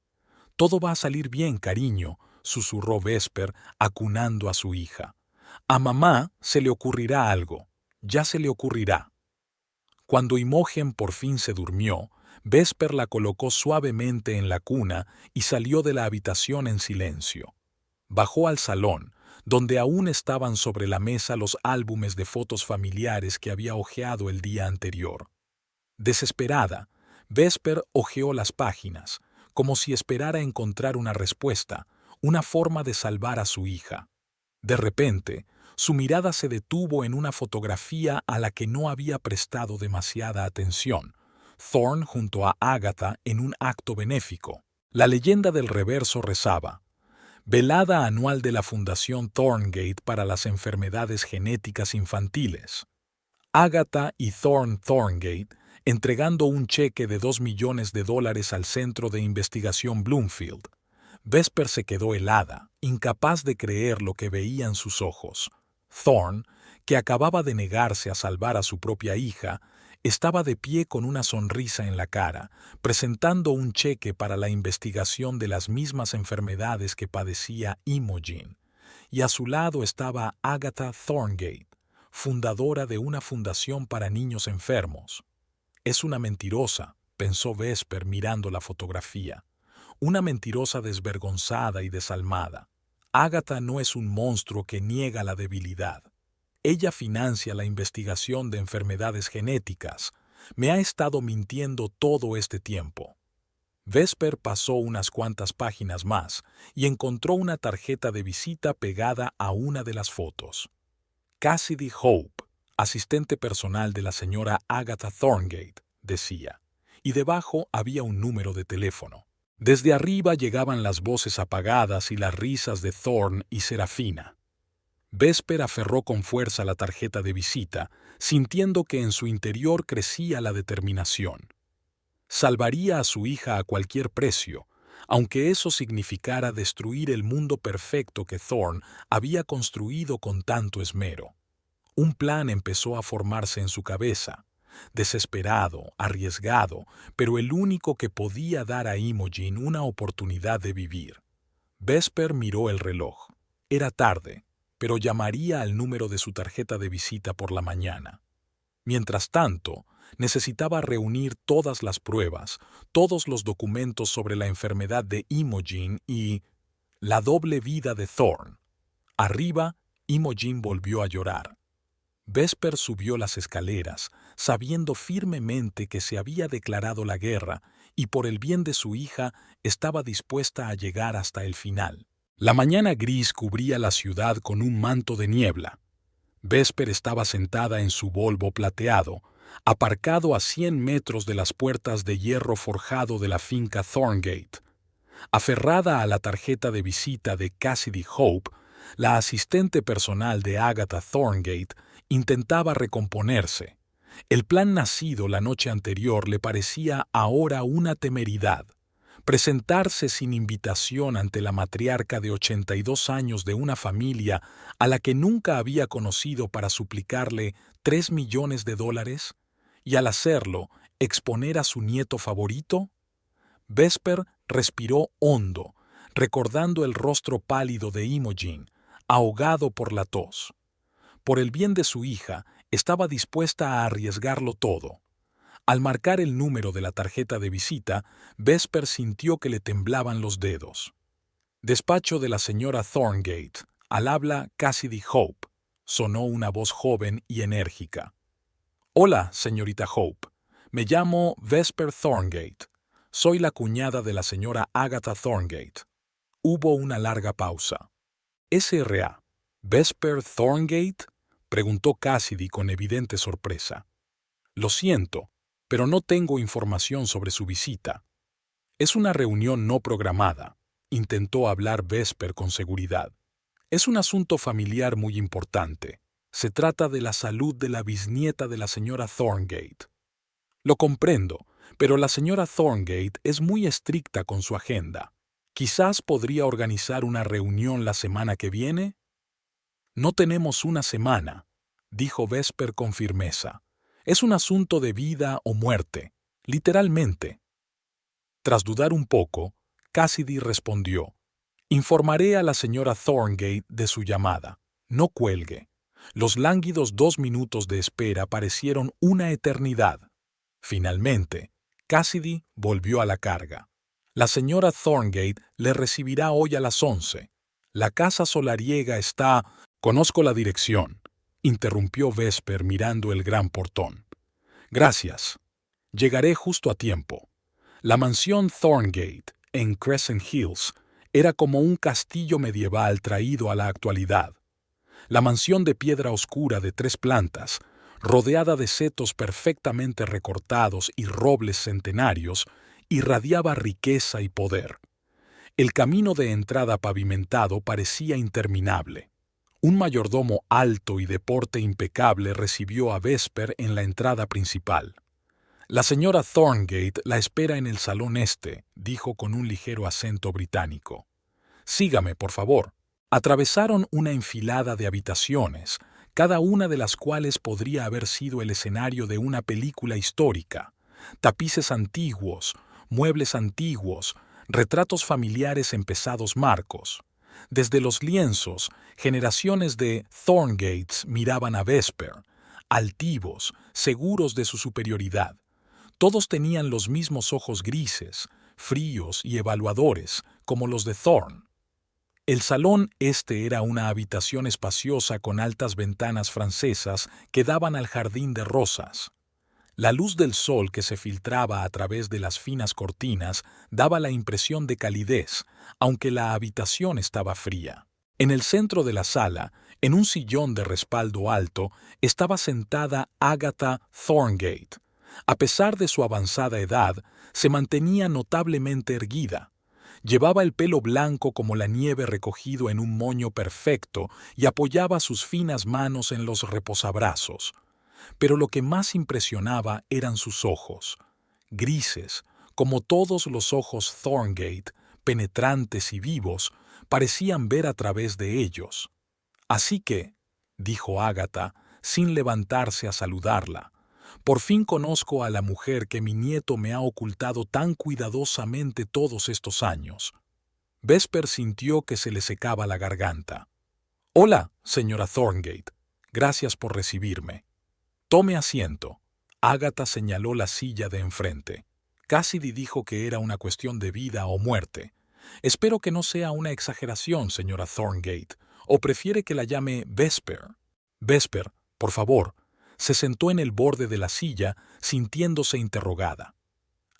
«Todo va a salir bien, cariño», susurró Vesper, acunando a su hija. «A mamá se le ocurrirá algo. Ya se le ocurrirá». Cuando Imogen por fin se durmió, Vesper la colocó suavemente en la cuna y salió de la habitación en silencio. Bajó al salón, donde aún estaban sobre la mesa los álbumes de fotos familiares que había hojeado el día anterior. Desesperada, Vesper hojeó las páginas, como si esperara encontrar una respuesta, una forma de salvar a su hija. De repente, su mirada se detuvo en una fotografía a la que no había prestado demasiada atención. Thorne junto a Agatha en un acto benéfico. La leyenda del reverso rezaba: «Velada anual de la Fundación Thorngate para las enfermedades genéticas infantiles». Agatha y Thorngate entregando un cheque de $2 millones al Centro de Investigación Bloomfield. Vesper se quedó helada, incapaz de creer lo que veía en sus ojos. Thorne, que acababa de negarse a salvar a su propia hija, estaba de pie con una sonrisa en la cara, presentando un cheque para la investigación de las mismas enfermedades que padecía Imogen. Y a su lado estaba Agatha Thorngate, fundadora de una fundación para niños enfermos. «Es una mentirosa», pensó Vesper mirando la fotografía. «Una mentirosa desvergonzada y desalmada. Agatha no es un monstruo que niega la debilidad. Ella financia la investigación de enfermedades genéticas. Me ha estado mintiendo todo este tiempo». Vesper pasó unas cuantas páginas más y encontró una tarjeta de visita pegada a una de las fotos. «Cassidy Hope, asistente personal de la señora Agatha Thorngate», decía, y debajo había un número de teléfono. Desde arriba llegaban las voces apagadas y las risas de Thorne y Serafina. Vesper aferró con fuerza la tarjeta de visita, sintiendo que en su interior crecía la determinación. Salvaría a su hija a cualquier precio, aunque eso significara destruir el mundo perfecto que Thorne había construido con tanto esmero. Un plan empezó a formarse en su cabeza, desesperado, arriesgado, pero el único que podía dar a Imogen una oportunidad de vivir. Vesper miró el reloj. Era tarde, pero llamaría al número de su tarjeta de visita por la mañana. Mientras tanto, necesitaba reunir todas las pruebas, todos los documentos sobre la enfermedad de Imogen y la doble vida de Thorne. Arriba, Imogen volvió a llorar. Vesper subió las escaleras, sabiendo firmemente que se había declarado la guerra y por el bien de su hija estaba dispuesta a llegar hasta el final. La mañana gris cubría la ciudad con un manto de niebla. Vesper estaba sentada en su Volvo plateado, aparcado a 100 metros de las puertas de hierro forjado de la finca Thorngate. Aferrada a la tarjeta de visita de Cassidy Hope, la asistente personal de Agatha Thorngate intentaba recomponerse. El plan nacido la noche anterior le parecía ahora una temeridad. Presentarse sin invitación ante la matriarca de 82 años de una familia a la que nunca había conocido para suplicarle $3 millones, y al hacerlo, exponer a su nieto favorito. Vesper respiró hondo, recordando el rostro pálido de Imogen, ahogado por la tos. Por el bien de su hija, estaba dispuesta a arriesgarlo todo. Al marcar el número de la tarjeta de visita, Vesper sintió que le temblaban los dedos. Despacho de la señora Thorngate. Al habla Cassidy Hope. Sonó una voz joven y enérgica. Hola, señorita Hope. Me llamo Vesper Thorngate. Soy la cuñada de la señora Agatha Thorngate. Hubo una larga pausa. ¿S.R.A. ¿Vesper Thorngate? Preguntó Cassidy con evidente sorpresa. Lo siento, pero no tengo información sobre su visita. Es una reunión no programada. Intentó hablar Vesper con seguridad. Es un asunto familiar muy importante. Se trata de la salud de la bisnieta de la señora Thorngate. Lo comprendo, pero la señora Thorngate es muy estricta con su agenda. Quizás podría organizar una reunión la semana que viene. No tenemos una semana, dijo Vesper con firmeza. Es un asunto de vida o muerte, literalmente. Tras dudar un poco, Cassidy respondió. Informaré a la señora Thorngate de su llamada. No cuelgue. Los lánguidos 2 minutos de espera parecieron una eternidad. Finalmente, Cassidy volvió a la carga. La señora Thorngate le recibirá hoy a las 11. La casa solariega está... Conozco la dirección, interrumpió Vesper mirando el gran portón. Gracias. Llegaré justo a tiempo. La mansión Thorngate, en Crescent Hills, era como un castillo medieval traído a la actualidad. La mansión de piedra oscura de 3 plantas, rodeada de setos perfectamente recortados y robles centenarios, irradiaba riqueza y poder. El camino de entrada pavimentado parecía interminable. Un mayordomo alto y de porte impecable recibió a Vesper en la entrada principal. La señora Thorngate la espera en el salón este, dijo con un ligero acento británico. Sígame, por favor. Atravesaron una enfilada de habitaciones, cada una de las cuales podría haber sido el escenario de una película histórica. Tapices antiguos, muebles antiguos, retratos familiares en pesados marcos. Desde los lienzos, generaciones de Thorngates miraban a Vesper, altivos, seguros de su superioridad. Todos tenían los mismos ojos grises, fríos y evaluadores, como los de Thorne. El salón este era una habitación espaciosa con altas ventanas francesas que daban al jardín de rosas. La luz del sol que se filtraba a través de las finas cortinas daba la impresión de calidez, aunque la habitación estaba fría. En el centro de la sala, en un sillón de respaldo alto, estaba sentada Agatha Thorngate. A pesar de su avanzada edad, se mantenía notablemente erguida. Llevaba el pelo blanco como la nieve recogido en un moño perfecto y apoyaba sus finas manos en los reposabrazos. Pero lo que más impresionaba eran sus ojos, grises, como todos los ojos Thorngate, penetrantes y vivos, parecían ver a través de ellos. Así que, dijo Agatha, sin levantarse a saludarla, por fin conozco a la mujer que mi nieto me ha ocultado tan cuidadosamente todos estos años. Vesper sintió que se le secaba la garganta. Hola, señora Thorngate. Gracias por recibirme. Tome asiento. Agatha señaló la silla de enfrente. Cassidy dijo que era una cuestión de vida o muerte. Espero que no sea una exageración, señora Thorngate, o prefiere que la llame Vesper. Vesper, por favor. Se sentó en el borde de la silla, sintiéndose interrogada.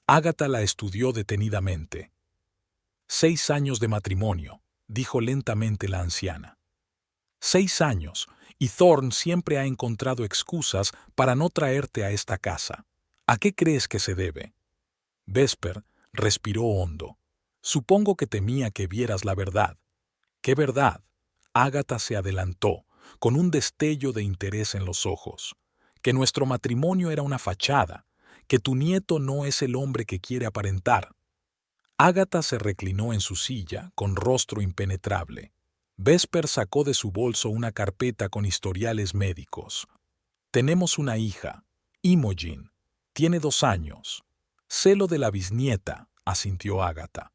Agatha la estudió detenidamente. 6 años de matrimonio, dijo lentamente la anciana. 6 años, y Thorne siempre ha encontrado excusas para no traerte a esta casa. ¿A qué crees que se debe? Vesper respiró hondo. Supongo que temía que vieras la verdad. ¿Qué verdad? Agatha se adelantó, con un destello de interés en los ojos. Que nuestro matrimonio era una fachada, que tu nieto no es el hombre que quiere aparentar. Agatha se reclinó en su silla, con rostro impenetrable. Vesper sacó de su bolso una carpeta con historiales médicos. Tenemos una hija, Imogen. Tiene 2 años. Sé lo de la bisnieta, asintió Agatha.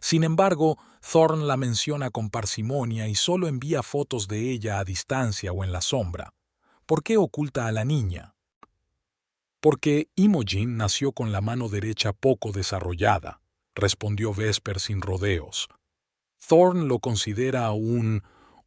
Sin embargo, Thorne la menciona con parsimonia y solo envía fotos de ella a distancia o en la sombra. ¿Por qué oculta a la niña? Porque Imogen nació con la mano derecha poco desarrollada, respondió Vesper sin rodeos. Thorne lo considera un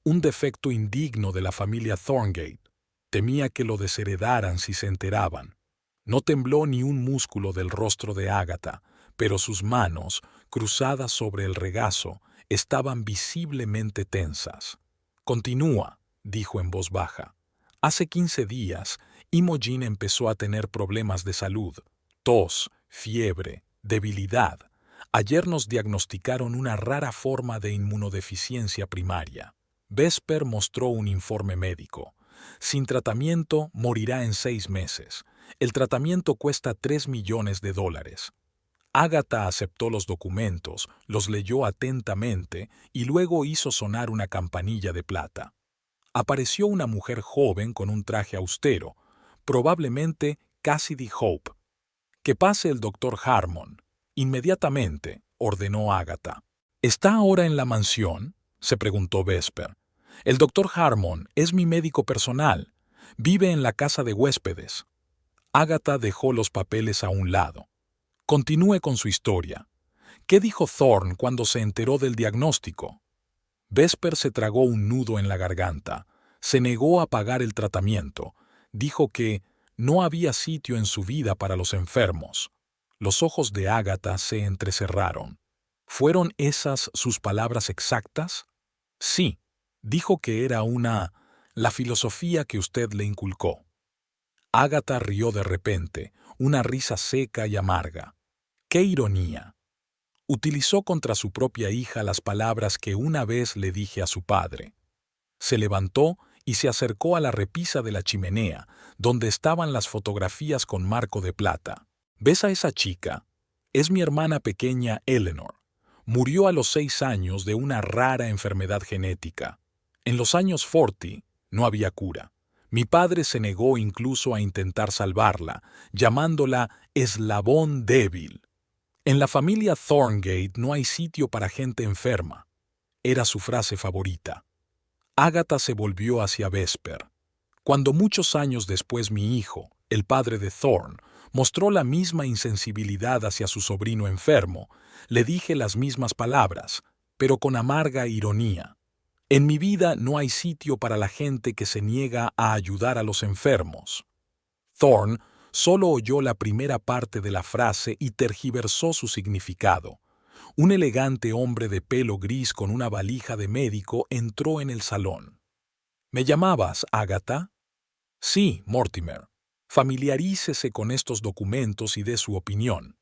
defecto indigno de la familia Thorngate. Temía que lo desheredaran si se enteraban. No tembló ni un músculo del rostro de Agatha, pero sus manos, cruzadas sobre el regazo, estaban visiblemente tensas. Continúa, dijo en voz baja. Hace 15 días, Imogen empezó a tener problemas de salud, tos, fiebre, debilidad. Ayer nos diagnosticaron una rara forma de inmunodeficiencia primaria. Vesper mostró un informe médico. Sin tratamiento, morirá en 6 meses. El tratamiento cuesta $3 millones. Agatha aceptó los documentos, los leyó atentamente y luego hizo sonar una campanilla de plata. Apareció una mujer joven con un traje austero, probablemente Cassidy Hope. «Que pase el doctor Harmon». «Inmediatamente», ordenó Agatha. «¿Está ahora en la mansión?», se preguntó Vesper. «El doctor Harmon es mi médico personal. Vive en la casa de huéspedes». Agatha dejó los papeles a un lado. Continúe con su historia. ¿Qué dijo Thorne cuando se enteró del diagnóstico? Vesper se tragó un nudo en la garganta. Se negó a pagar el tratamiento. Dijo que no había sitio en su vida para los enfermos. Los ojos de Agatha se entrecerraron. ¿Fueron esas sus palabras exactas? Sí, dijo que era la filosofía que usted le inculcó. Agatha rió de repente, una risa seca y amarga. ¡Qué ironía! Utilizó contra su propia hija las palabras que una vez le dije a su padre. Se levantó y se acercó a la repisa de la chimenea, donde estaban las fotografías con marco de plata. ¿Ves a esa chica? Es mi hermana pequeña Eleanor. Murió a los 6 años de una rara enfermedad genética. En los años 40 no había cura. Mi padre se negó incluso a intentar salvarla, llamándola eslabón débil. En la familia Thorngate no hay sitio para gente enferma. Era su frase favorita. Agatha se volvió hacia Vesper. Cuando muchos años después mi hijo, el padre de Thorne, mostró la misma insensibilidad hacia su sobrino enfermo, le dije las mismas palabras, pero con amarga ironía. En mi vida no hay sitio para la gente que se niega a ayudar a los enfermos. Thorne solo oyó la primera parte de la frase y tergiversó su significado. Un elegante hombre de pelo gris con una valija de médico entró en el salón. ¿Me llamabas, Agatha? Sí, Mortimer. Familiarícese con estos documentos y dé su opinión.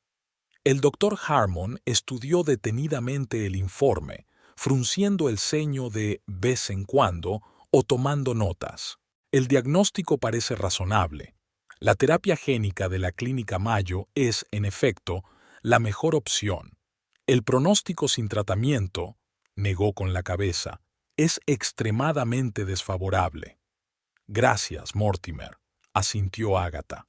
El doctor Harmon estudió detenidamente el informe, frunciendo el ceño de vez en cuando o tomando notas. El diagnóstico parece razonable. La terapia génica de la Clínica Mayo es, en efecto, la mejor opción. El pronóstico sin tratamiento, negó con la cabeza, es extremadamente desfavorable. Gracias, Mortimer, asintió Agatha.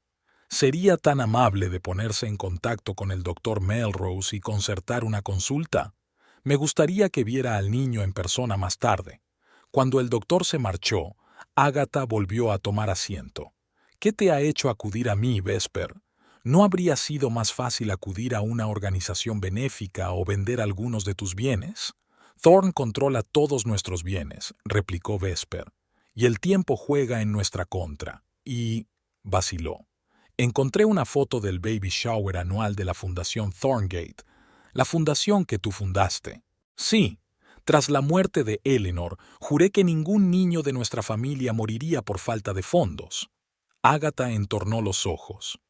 ¿Sería tan amable de ponerse en contacto con el doctor Melrose y concertar una consulta? Me gustaría que viera al niño en persona más tarde. Cuando el doctor se marchó, Agatha volvió a tomar asiento. ¿Qué te ha hecho acudir a mí, Vesper? ¿No habría sido más fácil acudir a una organización benéfica o vender algunos de tus bienes? Thorne controla todos nuestros bienes, replicó Vesper, y el tiempo juega en nuestra contra. Y vaciló. Encontré una foto del baby shower anual de la Fundación Thorngate, la fundación que tú fundaste. Sí, tras la muerte de Eleanor, juré que ningún niño de nuestra familia moriría por falta de fondos. Agatha entornó los ojos.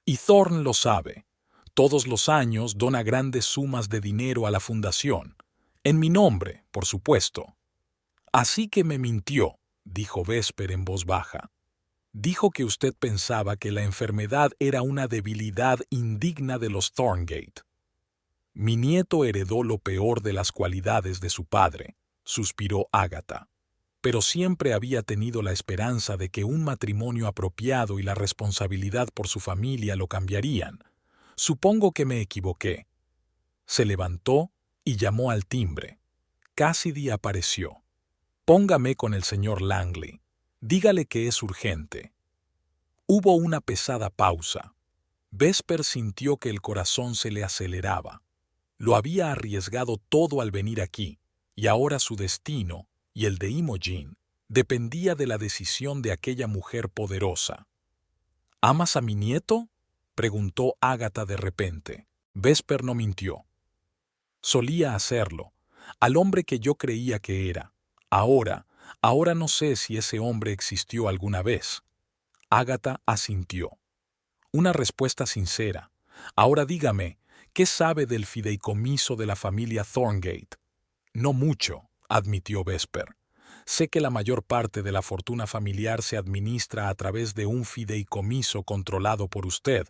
Y Thorne lo sabe. Todos los años dona grandes sumas de dinero a la fundación. En mi nombre, por supuesto. Así que me mintió, dijo Vesper en voz baja. Dijo que usted pensaba que la enfermedad era una debilidad indigna de los Thorngate. Mi nieto heredó lo peor de las cualidades de su padre, suspiró Agatha. Pero siempre había tenido la esperanza de que un matrimonio apropiado y la responsabilidad por su familia lo cambiarían. Supongo que me equivoqué. Se levantó y llamó al timbre. Cassidy apareció. «Póngame con el señor Langley. Dígale que es urgente». Hubo una pesada pausa. Vesper sintió que el corazón se le aceleraba. Lo había arriesgado todo al venir aquí, y ahora su destino, y el de Imogen, dependía de la decisión de aquella mujer poderosa. «¿Amas a mi nieto?», preguntó Agatha de repente. Vesper no mintió. «Solía hacerlo, al hombre que yo creía que era. Ahora no sé si ese hombre existió alguna vez». Agatha asintió. Una respuesta sincera. «Ahora dígame, ¿qué sabe del fideicomiso de la familia Thorngate?» «No mucho», admitió Vesper. «Sé que la mayor parte de la fortuna familiar se administra a través de un fideicomiso controlado por usted,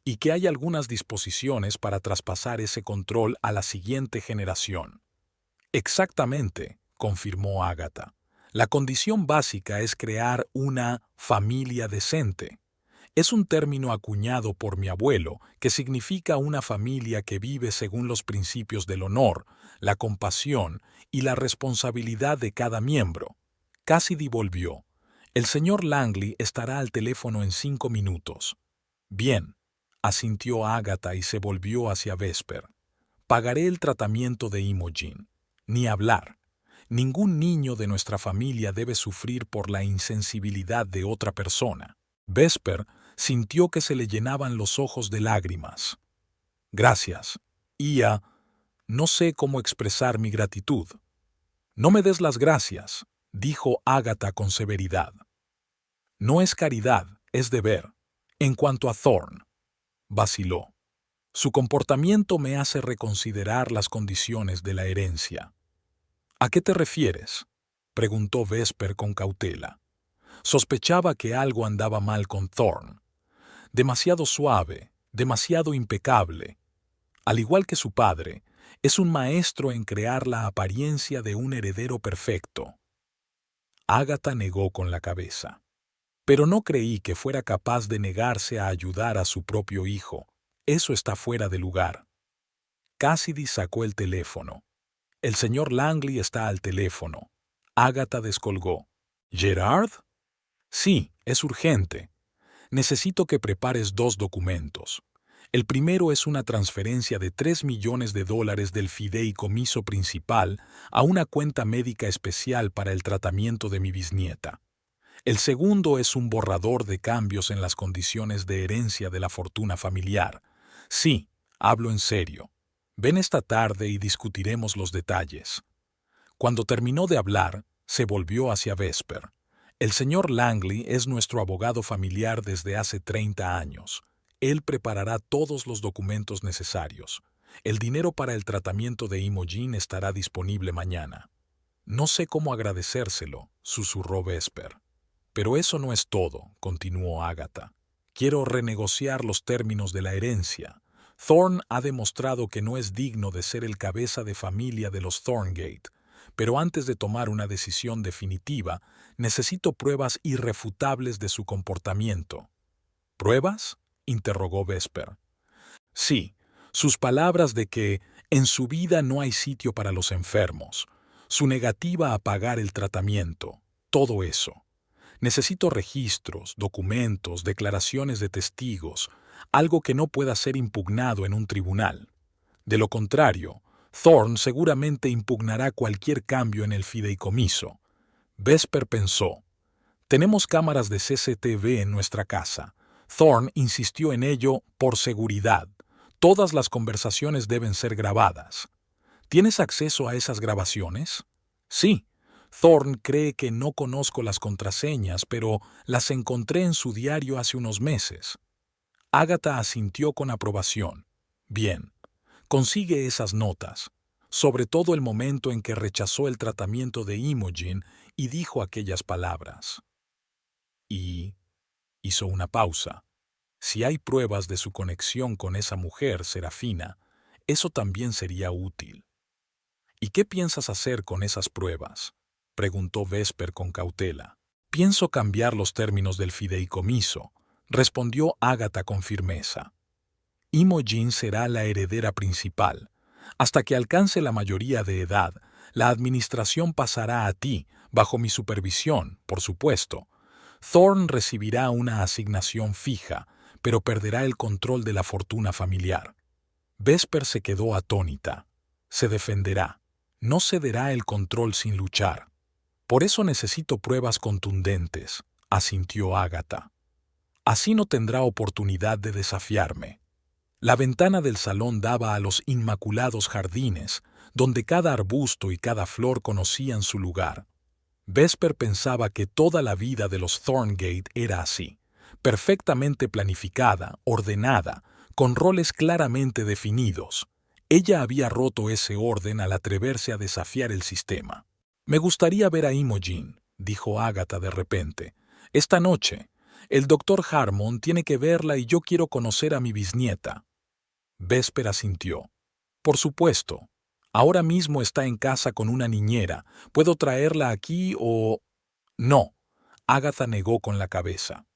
y que hay algunas disposiciones para traspasar ese control a la siguiente generación». «Exactamente», confirmó Agatha. «La condición básica es crear una familia decente. Es un término acuñado por mi abuelo que significa una familia que vive según los principios del honor, la compasión y la responsabilidad de cada miembro». Cassidy volvió. «El señor Langley estará al teléfono en 5 minutos». «Bien», asintió Agatha y se volvió hacia Vesper. «Pagaré el tratamiento de Imogen. Ni hablar. Ningún niño de nuestra familia debe sufrir por la insensibilidad de otra persona». Vesper sintió que se le llenaban los ojos de lágrimas. «Gracias. No sé cómo expresar mi gratitud». «No me des las gracias», dijo Agatha con severidad. «No es caridad, es deber. En cuanto a Thorn», vaciló. «Su comportamiento me hace reconsiderar las condiciones de la herencia». «¿A qué te refieres?», preguntó Vesper con cautela. Sospechaba que algo andaba mal con Thorn. Demasiado suave, demasiado impecable. Al igual que su padre, es un maestro en crear la apariencia de un heredero perfecto. Agatha negó con la cabeza. «Pero no creí que fuera capaz de negarse a ayudar a su propio hijo. Eso está fuera de lugar». Cassidy sacó el teléfono. «El señor Langley está al teléfono». Agatha descolgó. «¿Gerard?» «Sí, es urgente. Necesito que prepares 2 documentos. El primero es una transferencia de $3 millones del fideicomiso principal a una cuenta médica especial para el tratamiento de mi bisnieta. El segundo es un borrador de cambios en las condiciones de herencia de la fortuna familiar. Sí, hablo en serio. Ven esta tarde y discutiremos los detalles». Cuando terminó de hablar, se volvió hacia Vesper. «El señor Langley es nuestro abogado familiar desde hace 30 años. Él preparará todos los documentos necesarios. El dinero para el tratamiento de Imogen estará disponible mañana». «No sé cómo agradecérselo», susurró Vesper. «Pero eso no es todo», continuó Agatha. «Quiero renegociar los términos de la herencia. Thorn ha demostrado que no es digno de ser el cabeza de familia de los Thorngate, pero antes de tomar una decisión definitiva, necesito pruebas irrefutables de su comportamiento». «¿Pruebas?», interrogó Vesper. «Sí, sus palabras de que en su vida no hay sitio para los enfermos, su negativa a pagar el tratamiento, todo eso. Necesito registros, documentos, declaraciones de testigos, algo que no pueda ser impugnado en un tribunal. De lo contrario, Thorn seguramente impugnará cualquier cambio en el fideicomiso». Vesper pensó. «Tenemos cámaras de CCTV en nuestra casa. Thorn insistió en ello por seguridad. Todas las conversaciones deben ser grabadas». «¿Tienes acceso a esas grabaciones?». «Sí. Thorn cree que no conozco las contraseñas, pero las encontré en su diario hace unos meses». Agatha asintió con aprobación. «Bien. Consigue esas notas, sobre todo el momento en que rechazó el tratamiento de Imogen y dijo aquellas palabras». Y hizo una pausa. «Si hay pruebas de su conexión con esa mujer, Serafina, eso también sería útil». «¿Y qué piensas hacer con esas pruebas?», preguntó Vesper con cautela. «Pienso cambiar los términos del fideicomiso», respondió Agatha con firmeza. «Imogen será la heredera principal. Hasta que alcance la mayoría de edad, la administración pasará a ti, bajo mi supervisión, por supuesto. Thorne recibirá una asignación fija, pero perderá el control de la fortuna familiar. Vesper se quedó atónita. Se defenderá. No cederá el control sin luchar. Por eso necesito pruebas contundentes, asintió Agatha. Así no tendrá oportunidad de desafiarme. La ventana del salón daba a los inmaculados jardines, donde cada arbusto y cada flor conocían su lugar. Vesper pensaba que toda la vida de los Thorngate era así, perfectamente planificada, ordenada, con roles claramente definidos. Ella había roto ese orden al atreverse a desafiar el sistema. «Me gustaría ver a Imogen», dijo Agatha de repente. «Esta noche. El doctor Harmon tiene que verla y yo quiero conocer a mi bisnieta». Vesper asintió. «Por supuesto. Ahora mismo está en casa con una niñera. ¿Puedo traerla aquí o...?» «No», Agatha negó con la cabeza.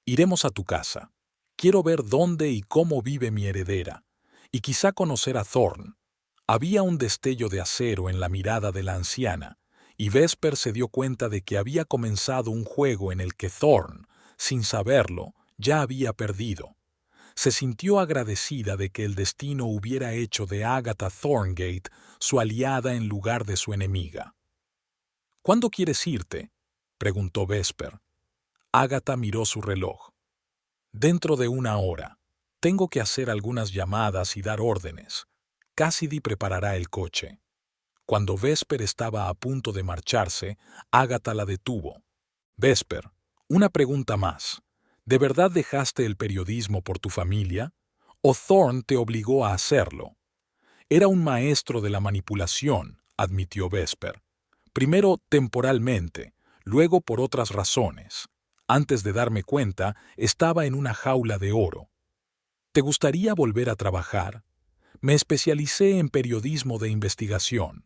«Iremos a tu casa. Quiero ver dónde y cómo vive mi heredera. Y quizá conocer a Thorne». Había un destello de acero en la mirada de la anciana, y Vesper se dio cuenta de que había comenzado un juego en el que Thorne, sin saberlo, ya había perdido. Se sintió agradecida de que el destino hubiera hecho de Agatha Thorngate su aliada en lugar de su enemiga. «¿Cuándo quieres irte?», preguntó Vesper. Agatha miró su reloj. «Dentro de 1 hora. Tengo que hacer algunas llamadas y dar órdenes. Cassidy preparará el coche». Cuando Vesper estaba a punto de marcharse, Agatha la detuvo. «Vesper, una pregunta más. ¿De verdad dejaste el periodismo por tu familia? ¿O Thorne te obligó a hacerlo?» «Era un maestro de la manipulación», admitió Vesper. «Primero temporalmente, luego por otras razones. Antes de darme cuenta, estaba en una jaula de oro». «¿Te gustaría volver a trabajar?» «Me especialicé en periodismo de investigación.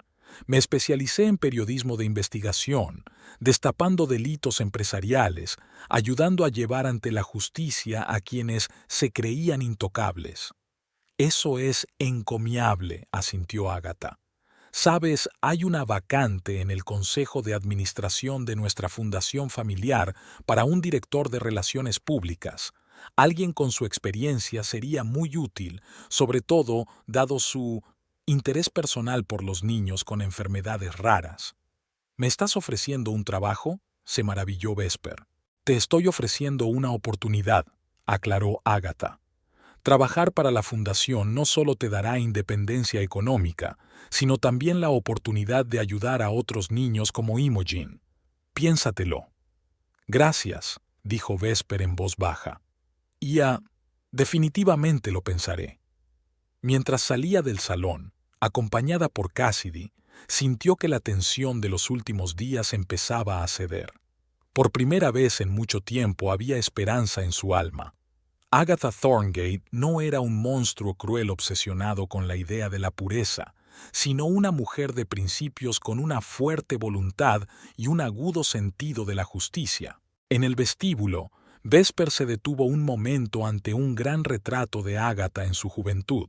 Destapando delitos empresariales, ayudando a llevar ante la justicia a quienes se creían intocables». «Eso es encomiable», asintió Agatha. «Sabes, hay una vacante en el Consejo de Administración de nuestra fundación familiar para un director de relaciones públicas. Alguien con su experiencia sería muy útil, sobre todo dado su interés personal por los niños con enfermedades raras». «¿Me estás ofreciendo un trabajo?», se maravilló Vesper. «Te estoy ofreciendo una oportunidad», aclaró Agatha. «Trabajar para la fundación no solo te dará independencia económica, sino también la oportunidad de ayudar a otros niños como Imogen. Piénsatelo». «Gracias», dijo Vesper en voz baja. Definitivamente lo pensaré». Mientras salía del salón, acompañada por Cassidy, sintió que la tensión de los últimos días empezaba a ceder. Por primera vez en mucho tiempo había esperanza en su alma. Agatha Thorngate no era un monstruo cruel obsesionado con la idea de la pureza, sino una mujer de principios con una fuerte voluntad y un agudo sentido de la justicia. En el vestíbulo, Vesper se detuvo un momento ante un gran retrato de Agatha en su juventud.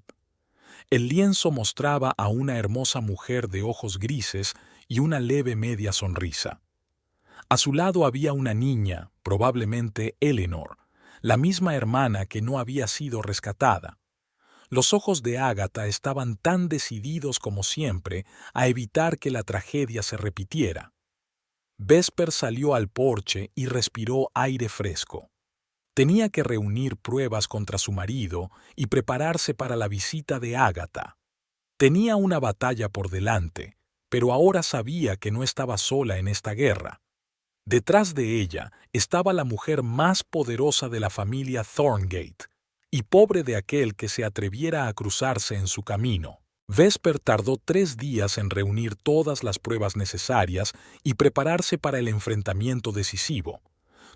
El lienzo mostraba a una hermosa mujer de ojos grises y una leve media sonrisa. A su lado había una niña, probablemente Eleanor, la misma hermana que no había sido rescatada. Los ojos de Agatha estaban tan decididos como siempre a evitar que la tragedia se repitiera. Vesper salió al porche y respiró aire fresco. Tenía que reunir pruebas contra su marido y prepararse para la visita de Agatha. Tenía una batalla por delante, pero ahora sabía que no estaba sola en esta guerra. Detrás de ella estaba la mujer más poderosa de la familia Thorngate, y pobre de aquel que se atreviera a cruzarse en su camino. Vesper tardó 3 días en reunir todas las pruebas necesarias y prepararse para el enfrentamiento decisivo.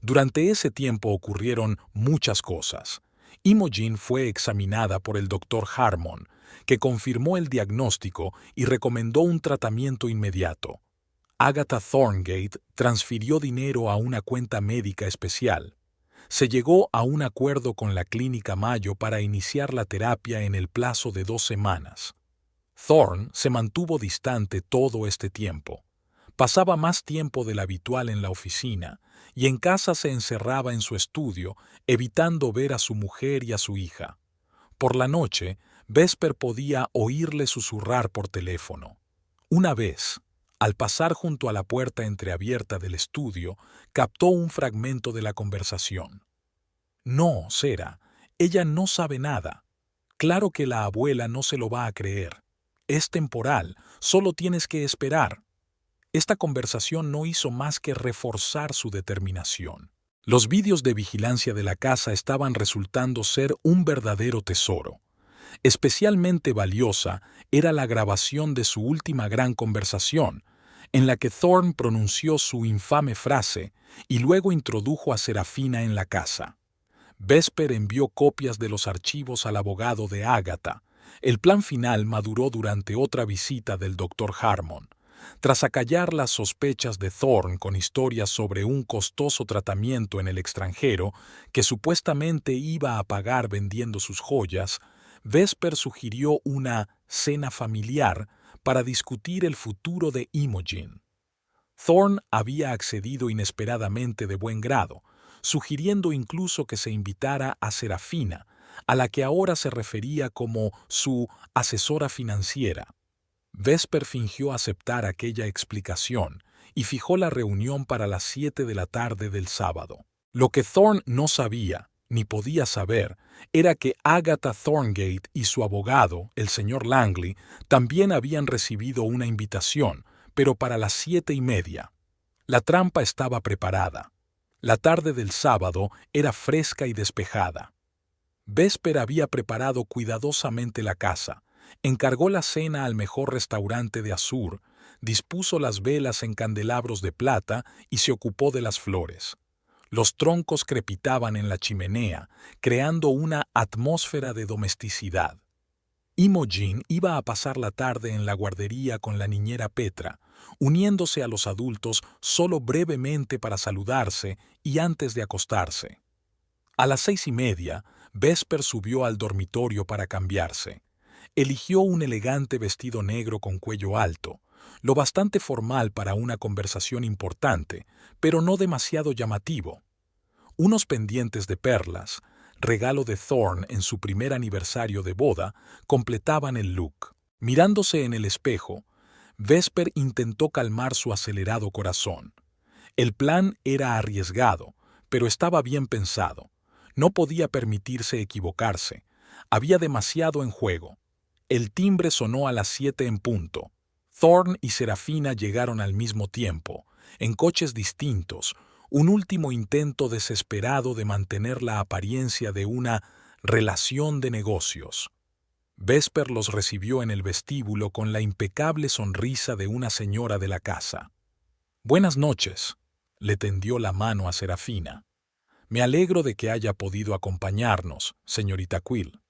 Durante ese tiempo ocurrieron muchas cosas. Imogen fue examinada por el doctor Harmon, que confirmó el diagnóstico y recomendó un tratamiento inmediato. Agatha Thorngate transfirió dinero a una cuenta médica especial. Se llegó a un acuerdo con la Clínica Mayo para iniciar la terapia en el plazo de 2 semanas. Thorne se mantuvo distante todo este tiempo. Pasaba más tiempo del habitual en la oficina y en casa se encerraba en su estudio, evitando ver a su mujer y a su hija. Por la noche, Vesper podía oírle susurrar por teléfono. Una vez, al pasar junto a la puerta entreabierta del estudio, captó un fragmento de la conversación. No, Sarah, ella no sabe nada. Claro que la abuela no se lo va a creer. Es temporal, solo tienes que esperar. Esta conversación no hizo más que reforzar su determinación. Los vídeos de vigilancia de la casa estaban resultando ser un verdadero tesoro. Especialmente valiosa era la grabación de su última gran conversación, en la que Thorne pronunció su infame frase y luego introdujo a Serafina en la casa. Vesper envió copias de los archivos al abogado de Agatha. El plan final maduró durante otra visita del Dr. Harmon. Tras acallar las sospechas de Thorne con historias sobre un costoso tratamiento en el extranjero que supuestamente iba a pagar vendiendo sus joyas, Vesper sugirió una cena familiar para discutir el futuro de Imogen. Thorne había accedido inesperadamente de buen grado, sugiriendo incluso que se invitara a Serafina, a la que ahora se refería como su asesora financiera. Vesper fingió aceptar aquella explicación y fijó la reunión para las 7 de la tarde del sábado. Lo que Thorne no sabía, ni podía saber, era que Agatha Thorngate y su abogado, el señor Langley, también habían recibido una invitación, pero para las 7:30. La trampa estaba preparada. La tarde del sábado era fresca y despejada. Vesper había preparado cuidadosamente la casa, encargó la cena al mejor restaurante de Azur, dispuso las velas en candelabros de plata y se ocupó de las flores. Los troncos crepitaban en la chimenea, creando una atmósfera de domesticidad. Imogen iba a pasar la tarde en la guardería con la niñera Petra, uniéndose a los adultos solo brevemente para saludarse y antes de acostarse. A las 6:30, Vesper subió al dormitorio para cambiarse. Eligió un elegante vestido negro con cuello alto, lo bastante formal para una conversación importante, pero no demasiado llamativo. Unos pendientes de perlas, regalo de Thorne en su primer aniversario de boda, completaban el look. Mirándose en el espejo, Vesper intentó calmar su acelerado corazón. El plan era arriesgado, pero estaba bien pensado. No podía permitirse equivocarse. Había demasiado en juego. El timbre sonó a las 7 en punto. Thorne y Serafina llegaron al mismo tiempo, en coches distintos, un último intento desesperado de mantener la apariencia de una relación de negocios. Vesper los recibió en el vestíbulo con la impecable sonrisa de una señora de la casa. «Buenas noches», le tendió la mano a Serafina. «Me alegro de que haya podido acompañarnos, señorita Quill».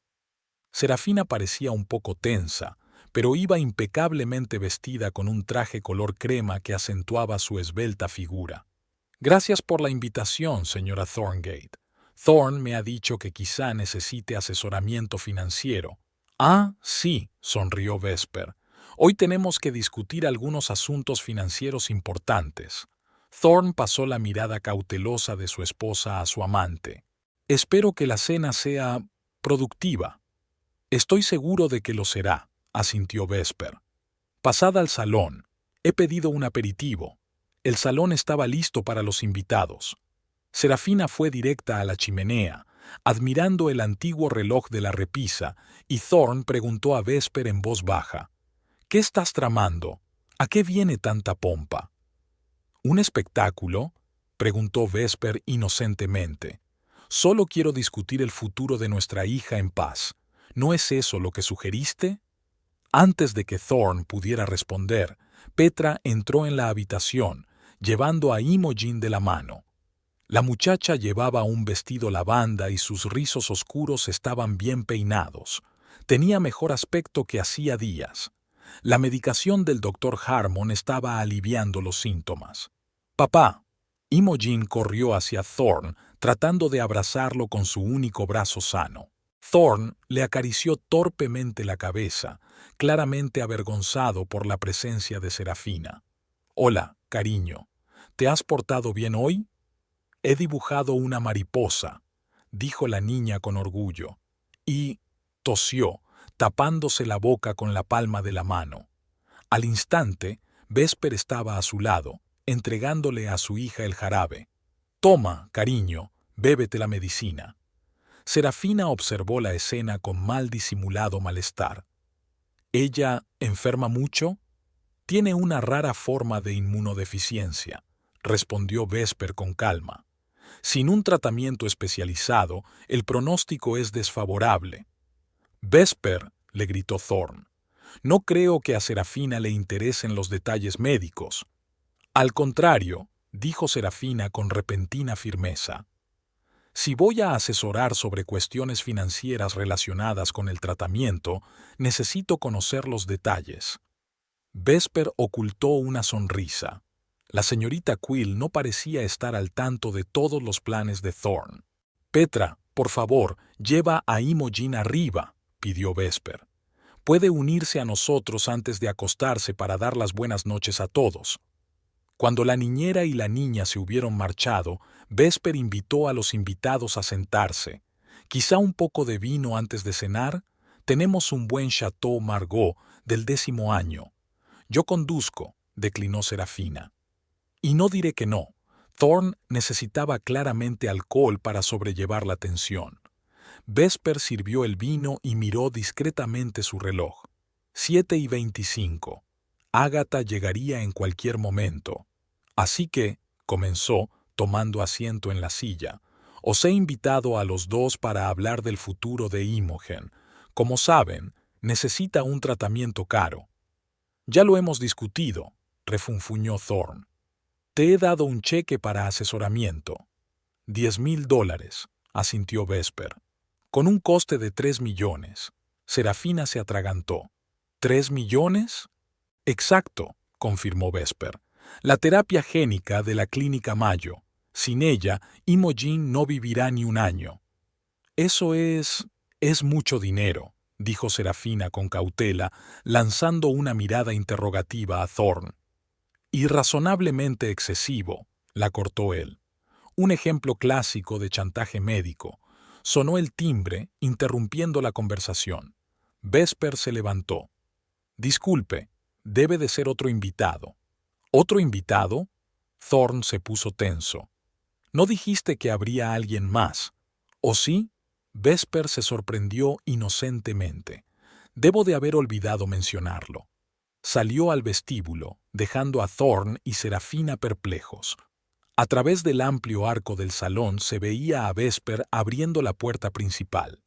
Serafina parecía un poco tensa, pero iba impecablemente vestida con un traje color crema que acentuaba su esbelta figura. «Gracias por la invitación, señora Thorngate. Thorne me ha dicho que quizá necesite asesoramiento financiero». «Ah, sí», sonrió Vesper. «Hoy tenemos que discutir algunos asuntos financieros importantes». Thorne pasó la mirada cautelosa de su esposa a su amante. «Espero que la cena sea productiva». «Estoy seguro de que lo será», asintió Vesper. «Pasad al salón. He pedido un aperitivo». El salón estaba listo para los invitados. Serafina fue directa a la chimenea, admirando el antiguo reloj de la repisa, y Thorne preguntó a Vesper en voz baja: «¿Qué estás tramando? ¿A qué viene tanta pompa?» «¿Un espectáculo?», preguntó Vesper inocentemente. «Solo quiero discutir el futuro de nuestra hija en paz. ¿No es eso lo que sugeriste?» Antes de que Thorne pudiera responder, Petra entró en la habitación, llevando a Imogen de la mano. La muchacha llevaba un vestido lavanda y sus rizos oscuros estaban bien peinados. Tenía mejor aspecto que hacía días. La medicación del Dr. Harmon estaba aliviando los síntomas. «Papá». Imogen corrió hacia Thorne, tratando de abrazarlo con su único brazo sano. Thorne le acarició torpemente la cabeza, claramente avergonzado por la presencia de Serafina. «Hola, cariño. ¿Te has portado bien hoy?» «He dibujado una mariposa», dijo la niña con orgullo, y tosió, tapándose la boca con la palma de la mano. Al instante, Vesper estaba a su lado, entregándole a su hija el jarabe. «Toma, cariño, bébete la medicina». Serafina observó la escena con mal disimulado malestar. «¿Ella enferma mucho?» «Tiene una rara forma de inmunodeficiencia», respondió Vesper con calma. «Sin un tratamiento especializado, el pronóstico es desfavorable». «Vesper», le gritó Thorne, «no creo que a Serafina le interesen los detalles médicos». «Al contrario», dijo Serafina con repentina firmeza. «Si voy a asesorar sobre cuestiones financieras relacionadas con el tratamiento, necesito conocer los detalles». Vesper ocultó una sonrisa. La señorita Quill no parecía estar al tanto de todos los planes de Thorne. «Petra, por favor, lleva a Imogen arriba», pidió Vesper. «Puede unirse a nosotros antes de acostarse para dar las buenas noches a todos». Cuando la niñera y la niña se hubieron marchado, Vesper invitó a los invitados a sentarse. «Quizá un poco de vino antes de cenar. Tenemos un buen Chateau Margaux del 10º año». «Yo conduzco», declinó Serafina. «Y no diré que no». Thorne necesitaba claramente alcohol para sobrellevar la tensión. Vesper sirvió el vino y miró discretamente su reloj. 7:25. Agatha llegaría en cualquier momento. «Así que», comenzó, tomando asiento en la silla, «os he invitado a los dos para hablar del futuro de Imogen. Como saben, necesita un tratamiento caro». «Ya lo hemos discutido», refunfuñó Thorne. «Te he dado un cheque para asesoramiento». $10,000, asintió Vesper. «Con un coste de 3 millones». Serafina se atragantó. ¿3 millones? «Exacto», confirmó Vesper. «La terapia génica de la Clínica Mayo. Sin ella, Imogen no vivirá ni un año». «Eso es mucho dinero», dijo Serafina con cautela, lanzando una mirada interrogativa a Thorne. «Irrazonablemente excesivo», la cortó él. «Un ejemplo clásico de chantaje médico». Sonó el timbre, interrumpiendo la conversación. Vesper se levantó. «Disculpe, debe de ser otro invitado». «¿Otro invitado?» Thorne se puso tenso. «¿No dijiste que habría alguien más? ¿O sí?» Vesper se sorprendió inocentemente. «Debo de haber olvidado mencionarlo». Salió al vestíbulo, dejando a Thorne y Serafina perplejos. A través del amplio arco del salón se veía a Vesper abriendo la puerta principal.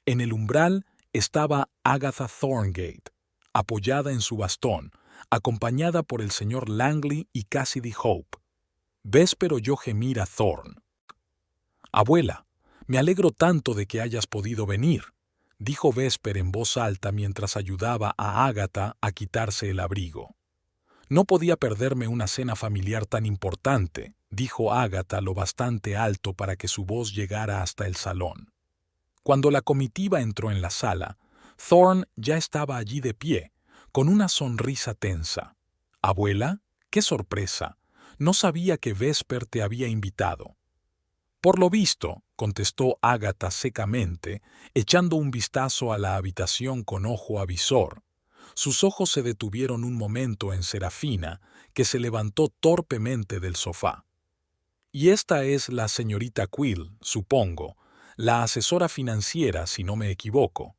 En el umbral estaba Agatha Thorngate, apoyada en su bastón, acompañada por el señor Langley y Cassidy Hope. Vesper oyó gemir a Thorne. «Abuela, me alegro tanto de que hayas podido venir», dijo Vesper en voz alta mientras ayudaba a Agatha a quitarse el abrigo. «No podía perderme una cena familiar tan importante», dijo Agatha lo bastante alto para que su voz llegara hasta el salón. Cuando la comitiva entró en la sala, Thorne ya estaba allí de pie, con una sonrisa tensa. «Abuela, qué sorpresa. No sabía que Vesper te había invitado». «Por lo visto», contestó Agatha secamente, echando un vistazo a la habitación con ojo avisor. Sus ojos se detuvieron un momento en Serafina, que se levantó torpemente del sofá. «Y esta es la señorita Quill, supongo, la asesora financiera, si no me equivoco».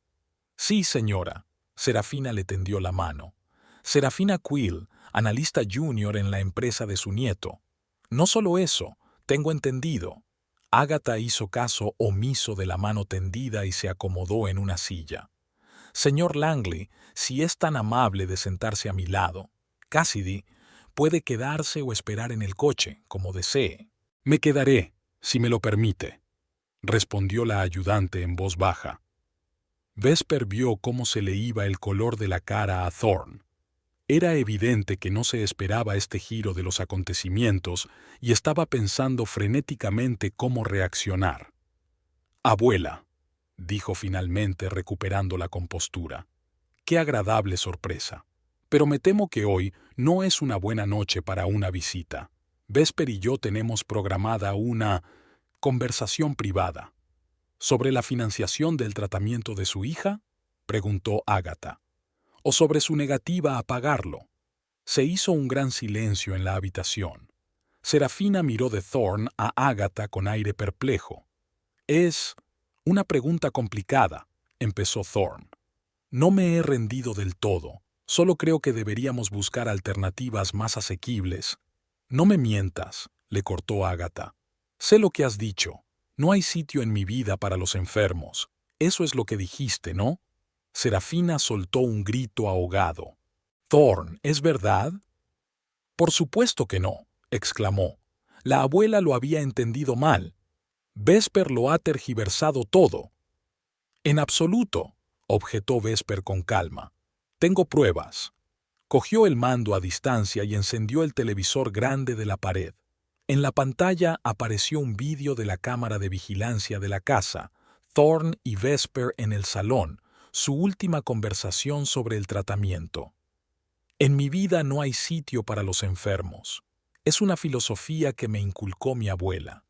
«Sí, señora». Serafina le tendió la mano. «Serafina Quill, analista junior en la empresa de su nieto». «No solo eso, tengo entendido». Agatha hizo caso omiso de la mano tendida y se acomodó en una silla. «Señor Langley, si es tan amable de sentarse a mi lado. Cassidy, puede quedarse o esperar en el coche, como desee». «Me quedaré, si me lo permite», respondió la ayudante en voz baja. Vesper vio cómo se le iba el color de la cara a Thorne. Era evidente que no se esperaba este giro de los acontecimientos y estaba pensando frenéticamente cómo reaccionar. «Abuela», dijo finalmente recuperando la compostura. Qué agradable sorpresa. Pero me temo que hoy no es una buena noche para una visita. Vesper y yo tenemos programada una conversación privada. ¿Sobre la financiación del tratamiento de su hija?, preguntó Agatha. ¿O sobre su negativa a pagarlo? Se hizo un gran silencio en la habitación. Serafina miró de Thorne a Agatha con aire perplejo. «Es una pregunta complicada», empezó Thorne. «No me he rendido del todo. Solo creo que deberíamos buscar alternativas más asequibles». «No me mientas», le cortó Agatha. «Sé lo que has dicho. No hay sitio en mi vida para los enfermos. Eso es lo que dijiste, ¿no?» Serafina soltó un grito ahogado. «Thorne, ¿es verdad?» «Por supuesto que no», exclamó. «La abuela lo había entendido mal. Vesper lo ha tergiversado todo». «En absoluto», objetó Vesper con calma. «Tengo pruebas». Cogió el mando a distancia y encendió el televisor grande de la pared. En la pantalla apareció un vídeo de la cámara de vigilancia de la casa, Thorne y Vesper en el salón, su última conversación sobre el tratamiento. «En mi vida no hay sitio para los enfermos. Es una filosofía que me inculcó mi abuela.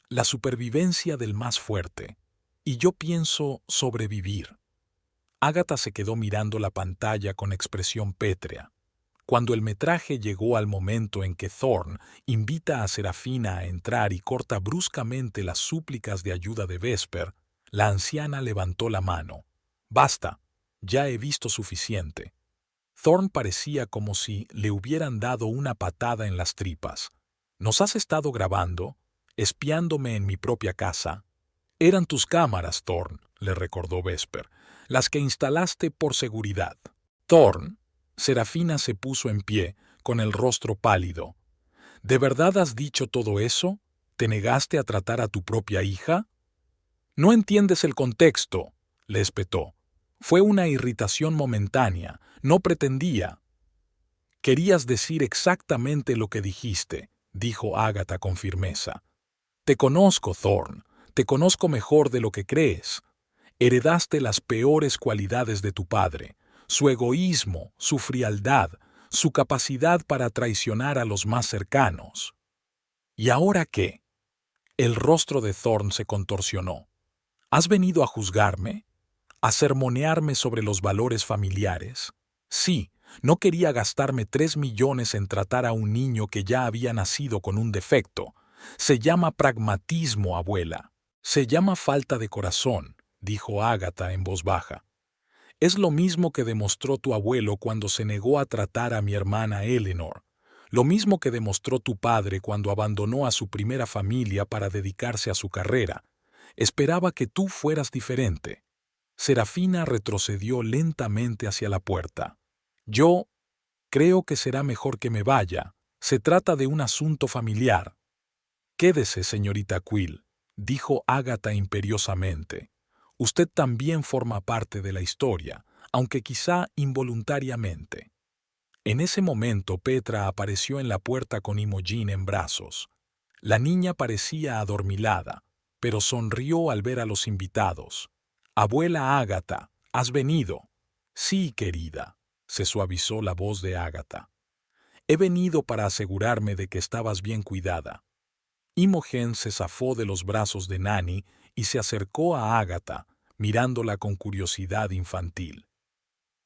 La supervivencia del más fuerte. Y yo pienso sobrevivir». Agatha se quedó mirando la pantalla con expresión pétrea. Cuando el metraje llegó al momento en que Thorne invita a Serafina a entrar y corta bruscamente las súplicas de ayuda de Vesper, la anciana levantó la mano. «Basta, ya he visto suficiente». Thorne parecía como si le hubieran dado una patada en las tripas. «¿Nos has estado grabando? ¿Espiándome en mi propia casa?» «Eran tus cámaras, Thorne», le recordó Vesper, «las que instalaste por seguridad». «Thorne». Serafina se puso en pie, con el rostro pálido. «¿De verdad has dicho todo eso? ¿Te negaste a tratar a tu propia hija?» «No entiendes el contexto», le espetó. «Fue una irritación momentánea. No pretendía». «Querías decir exactamente lo que dijiste», dijo Agatha con firmeza. «Te conozco, Thorne. Te conozco mejor de lo que crees. Heredaste las peores cualidades de tu padre. Su egoísmo, su frialdad, su capacidad para traicionar a los más cercanos». «¿Y ahora qué?» El rostro de Thorne se contorsionó. «¿Has venido a juzgarme? ¿A sermonearme sobre los valores familiares?» «Sí, no quería gastarme 3 millones en tratar a un niño que ya había nacido con un defecto. Se llama pragmatismo, abuela. Se llama falta de corazón», dijo Agatha en voz baja. «Es lo mismo que demostró tu abuelo cuando se negó a tratar a mi hermana Eleanor. Lo mismo que demostró tu padre cuando abandonó a su primera familia para dedicarse a su carrera. Esperaba que tú fueras diferente». Serafina retrocedió lentamente hacia la puerta. «Yo creo que será mejor que me vaya. Se trata de un asunto familiar». «Quédese, señorita Quill», dijo Agatha imperiosamente. «Usted también forma parte de la historia, aunque quizá involuntariamente». En ese momento Petra apareció en la puerta con Imogen en brazos. La niña parecía adormilada, pero sonrió al ver a los invitados. «Abuela Agatha, ¿has venido?» «Sí, querida», se suavizó la voz de Agatha. «He venido para asegurarme de que estabas bien cuidada». Imogen se zafó de los brazos de Nanny y se acercó a Agatha, mirándola con curiosidad infantil.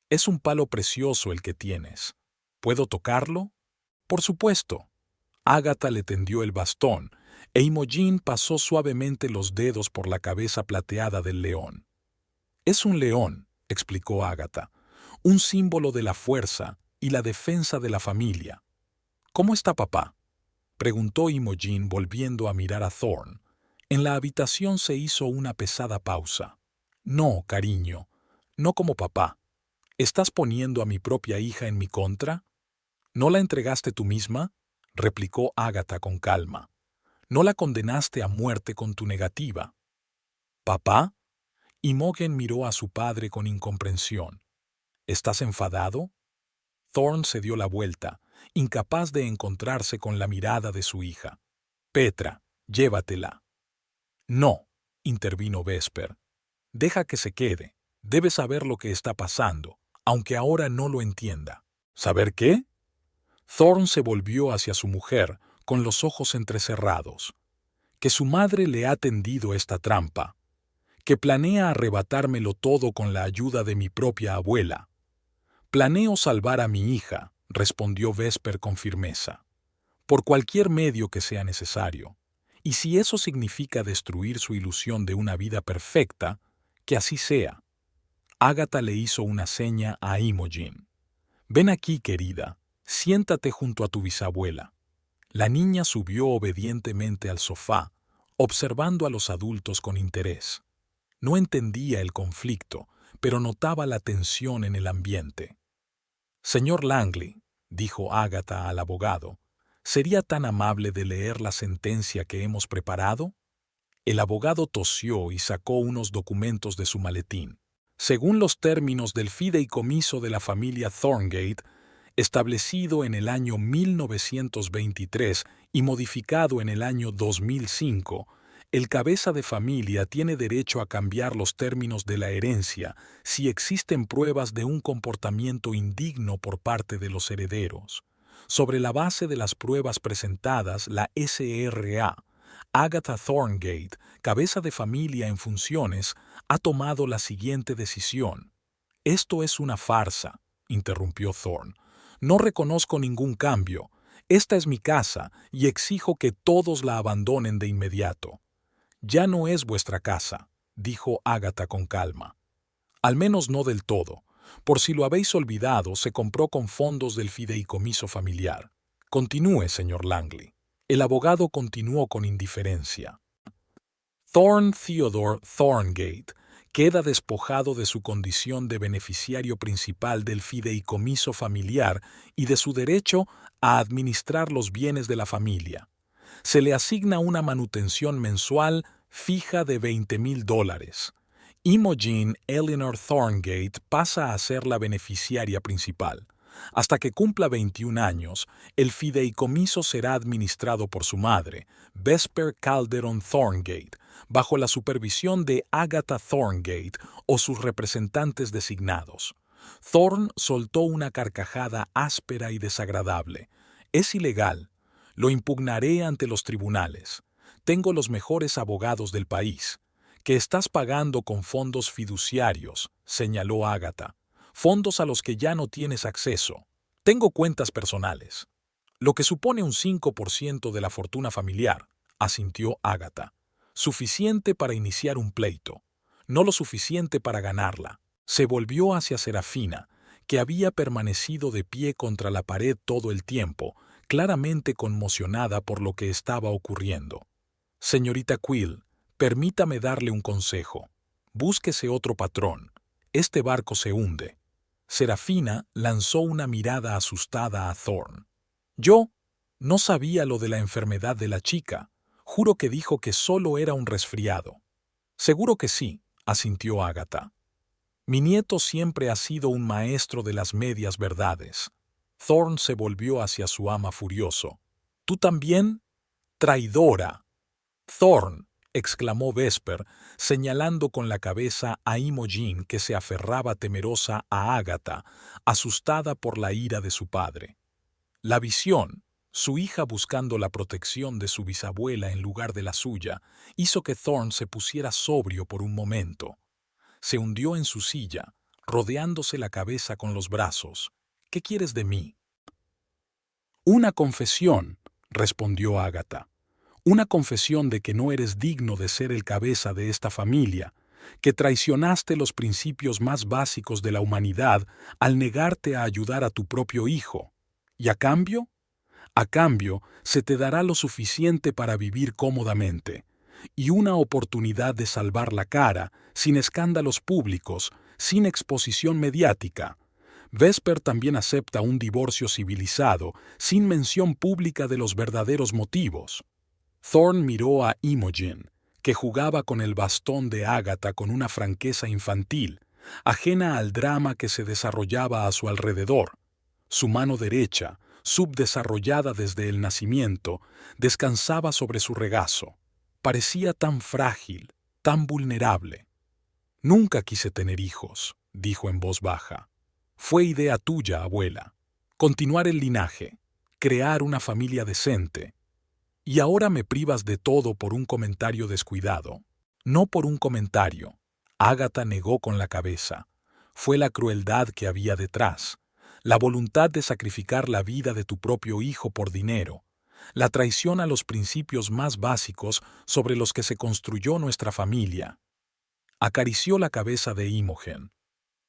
«Es un palo precioso el que tienes. ¿Puedo tocarlo?» «Por supuesto». Agatha le tendió el bastón, e Imogen pasó suavemente los dedos por la cabeza plateada del león. «Es un león», explicó Agatha, «un símbolo de la fuerza y la defensa de la familia». «¿Cómo está papá?», preguntó Imogen volviendo a mirar a Thorne. En la habitación se hizo una pesada pausa. «No, cariño, no como papá. ¿Estás poniendo a mi propia hija en mi contra?» «¿No la entregaste tú misma?», replicó Agatha con calma. «¿No la condenaste a muerte con tu negativa?» «¿Papá?». Imogen miró a su padre con incomprensión. «¿Estás enfadado?». Thorne se dio la vuelta, incapaz de encontrarse con la mirada de su hija. «Petra, llévatela». «No», intervino Vesper. Deja que se quede. Debe saber lo que está pasando, aunque ahora no lo entienda. ¿Saber qué? Thorne se volvió hacia su mujer, con los ojos entrecerrados. Que su madre le ha tendido esta trampa. Que planea arrebatármelo todo con la ayuda de mi propia abuela. Planeo salvar a mi hija, respondió Vesper con firmeza. Por cualquier medio que sea necesario. Y si eso significa destruir su ilusión de una vida perfecta, que así sea. Agatha le hizo una seña a Imogen. Ven aquí, querida, siéntate junto a tu bisabuela. La niña subió obedientemente al sofá, observando a los adultos con interés. No entendía el conflicto, pero notaba la tensión en el ambiente. Señor Langley, dijo Agatha al abogado, ¿sería tan amable de leer la sentencia que hemos preparado? El abogado tosió y sacó unos documentos de su maletín. Según los términos del fideicomiso de la familia Thorngate, establecido en el año 1923 y modificado en el año 2005, el cabeza de familia tiene derecho a cambiar los términos de la herencia si existen pruebas de un comportamiento indigno por parte de los herederos. Sobre la base de las pruebas presentadas, la SRA, Agatha Thorngate, cabeza de familia en funciones, ha tomado la siguiente decisión. «Esto es una farsa», interrumpió Thorne. «No reconozco ningún cambio. Esta es mi casa y exijo que todos la abandonen de inmediato». «Ya no es vuestra casa», dijo Agatha con calma. «Al menos no del todo. Por si lo habéis olvidado, se compró con fondos del fideicomiso familiar. Continúe, señor Langley». El abogado continuó con indiferencia. Thorne Theodore Thorngate queda despojado de su condición de beneficiario principal del fideicomiso familiar y de su derecho a administrar los bienes de la familia. Se le asigna una manutención mensual fija de $20,000. Imogen Eleanor Thorngate pasa a ser la beneficiaria principal. Hasta que cumpla 21 años, el fideicomiso será administrado por su madre, Vesper Calderon Thorngate, bajo la supervisión de Agatha Thorngate o sus representantes designados. Thorne soltó una carcajada áspera y desagradable. «Es ilegal. Lo impugnaré ante los tribunales. Tengo los mejores abogados del país». «Que estás pagando con fondos fiduciarios», señaló Agatha. «Fondos a los que ya no tienes acceso. Tengo cuentas personales». «Lo que supone un 5% de la fortuna familiar», asintió Agatha. «Suficiente para iniciar un pleito. No lo suficiente para ganarla». Se volvió hacia Serafina, que había permanecido de pie contra la pared todo el tiempo, claramente conmocionada por lo que estaba ocurriendo. «Señorita Quill, permítame darle un consejo. Búsquese otro patrón. Este barco se hunde». Serafina lanzó una mirada asustada a Thorne. «Yo no sabía lo de la enfermedad de la chica. Juro que dijo que solo era un resfriado». «Seguro que sí», asintió Agatha. «Mi nieto siempre ha sido un maestro de las medias verdades». Thorne se volvió hacia su ama furioso. «¿Tú también? ¡Traidora!» «Thorne», exclamó Vesper, señalando con la cabeza a Imogen, que se aferraba temerosa a Agatha, asustada por la ira de su padre. La visión, su hija buscando la protección de su bisabuela en lugar de la suya, hizo que Thorne se pusiera sobrio por un momento. Se hundió en su silla, rodeándose la cabeza con los brazos. «¿Qué quieres de mí?» «Una confesión», respondió Agatha. «Una confesión de que no eres digno de ser el cabeza de esta familia, que traicionaste los principios más básicos de la humanidad al negarte a ayudar a tu propio hijo. ¿Y a cambio? A cambio, se te dará lo suficiente para vivir cómodamente, y una oportunidad de salvar la cara, sin escándalos públicos, sin exposición mediática. Vesper también acepta un divorcio civilizado, sin mención pública de los verdaderos motivos». Thorne miró a Imogen, que jugaba con el bastón de Agatha con una franqueza infantil, ajena al drama que se desarrollaba a su alrededor. Su mano derecha, subdesarrollada desde el nacimiento, descansaba sobre su regazo. Parecía tan frágil, tan vulnerable. Nunca quise tener hijos, dijo en voz baja. Fue idea tuya, abuela. Continuar el linaje, crear una familia decente. Y ahora me privas de todo por un comentario descuidado. No por un comentario. Ágata negó con la cabeza. Fue la crueldad que había detrás, la voluntad de sacrificar la vida de tu propio hijo por dinero, la traición a los principios más básicos sobre los que se construyó nuestra familia. Acarició la cabeza de Imogen.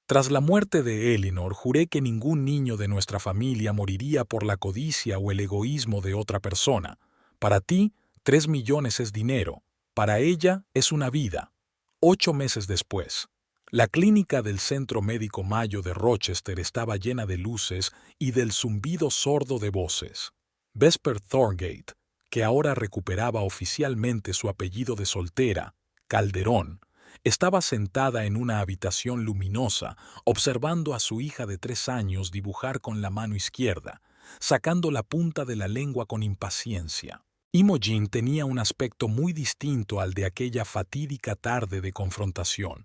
Tras la muerte de Elinor, juré que ningún niño de nuestra familia moriría por la codicia o el egoísmo de otra persona. Para ti, 3 millones es dinero. Para ella, es una vida. 8 meses después, la clínica del Centro Médico Mayo de Rochester estaba llena de luces y del zumbido sordo de voces. Vesper Thorngate, que ahora recuperaba oficialmente su apellido de soltera, Calderón, estaba sentada en una habitación luminosa, observando a su hija de 3 años dibujar con la mano izquierda, sacando la punta de la lengua con impaciencia. Imogen tenía un aspecto muy distinto al de aquella fatídica tarde de confrontación.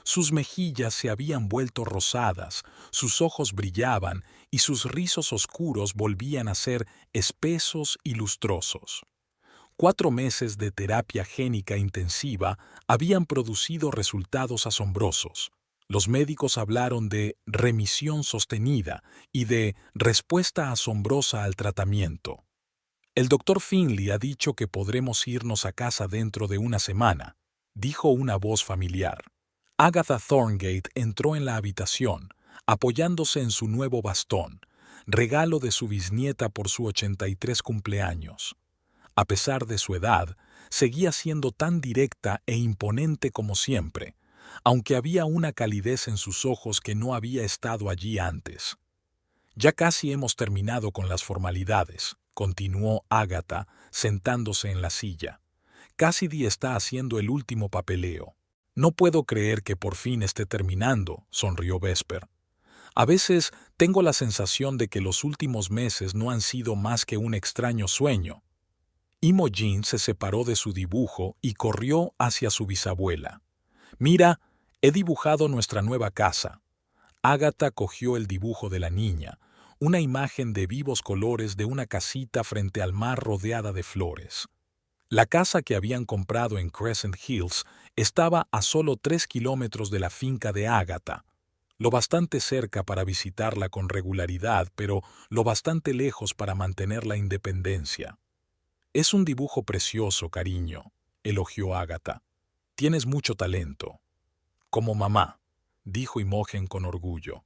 Sus mejillas se habían vuelto rosadas, sus ojos brillaban y sus rizos oscuros volvían a ser espesos y lustrosos. 4 meses de terapia génica intensiva habían producido resultados asombrosos. Los médicos hablaron de remisión sostenida y de respuesta asombrosa al tratamiento. El doctor Finley ha dicho que podremos irnos a casa dentro de una semana, dijo una voz familiar. Agatha Thorngate entró en la habitación, apoyándose en su nuevo bastón, regalo de su bisnieta por su 83 cumpleaños. A pesar de su edad, seguía siendo tan directa e imponente como siempre, aunque había una calidez en sus ojos que no había estado allí antes. Ya casi hemos terminado con las formalidades, continuó Agatha, sentándose en la silla. Cassidy está haciendo el último papeleo. No puedo creer que por fin esté terminando, sonrió Vesper. A veces tengo la sensación de que los últimos meses no han sido más que un extraño sueño. Imogen se separó de su dibujo y corrió hacia su bisabuela. Mira, he dibujado nuestra nueva casa. Agatha cogió el dibujo de la niña, una imagen de vivos colores de una casita frente al mar rodeada de flores. La casa que habían comprado en Crescent Hills estaba a solo 3 kilómetros de la finca de Agatha, lo bastante cerca para visitarla con regularidad, pero lo bastante lejos para mantener la independencia. Es un dibujo precioso, cariño, elogió Agatha. Tienes mucho talento. Como mamá, dijo Imogen con orgullo.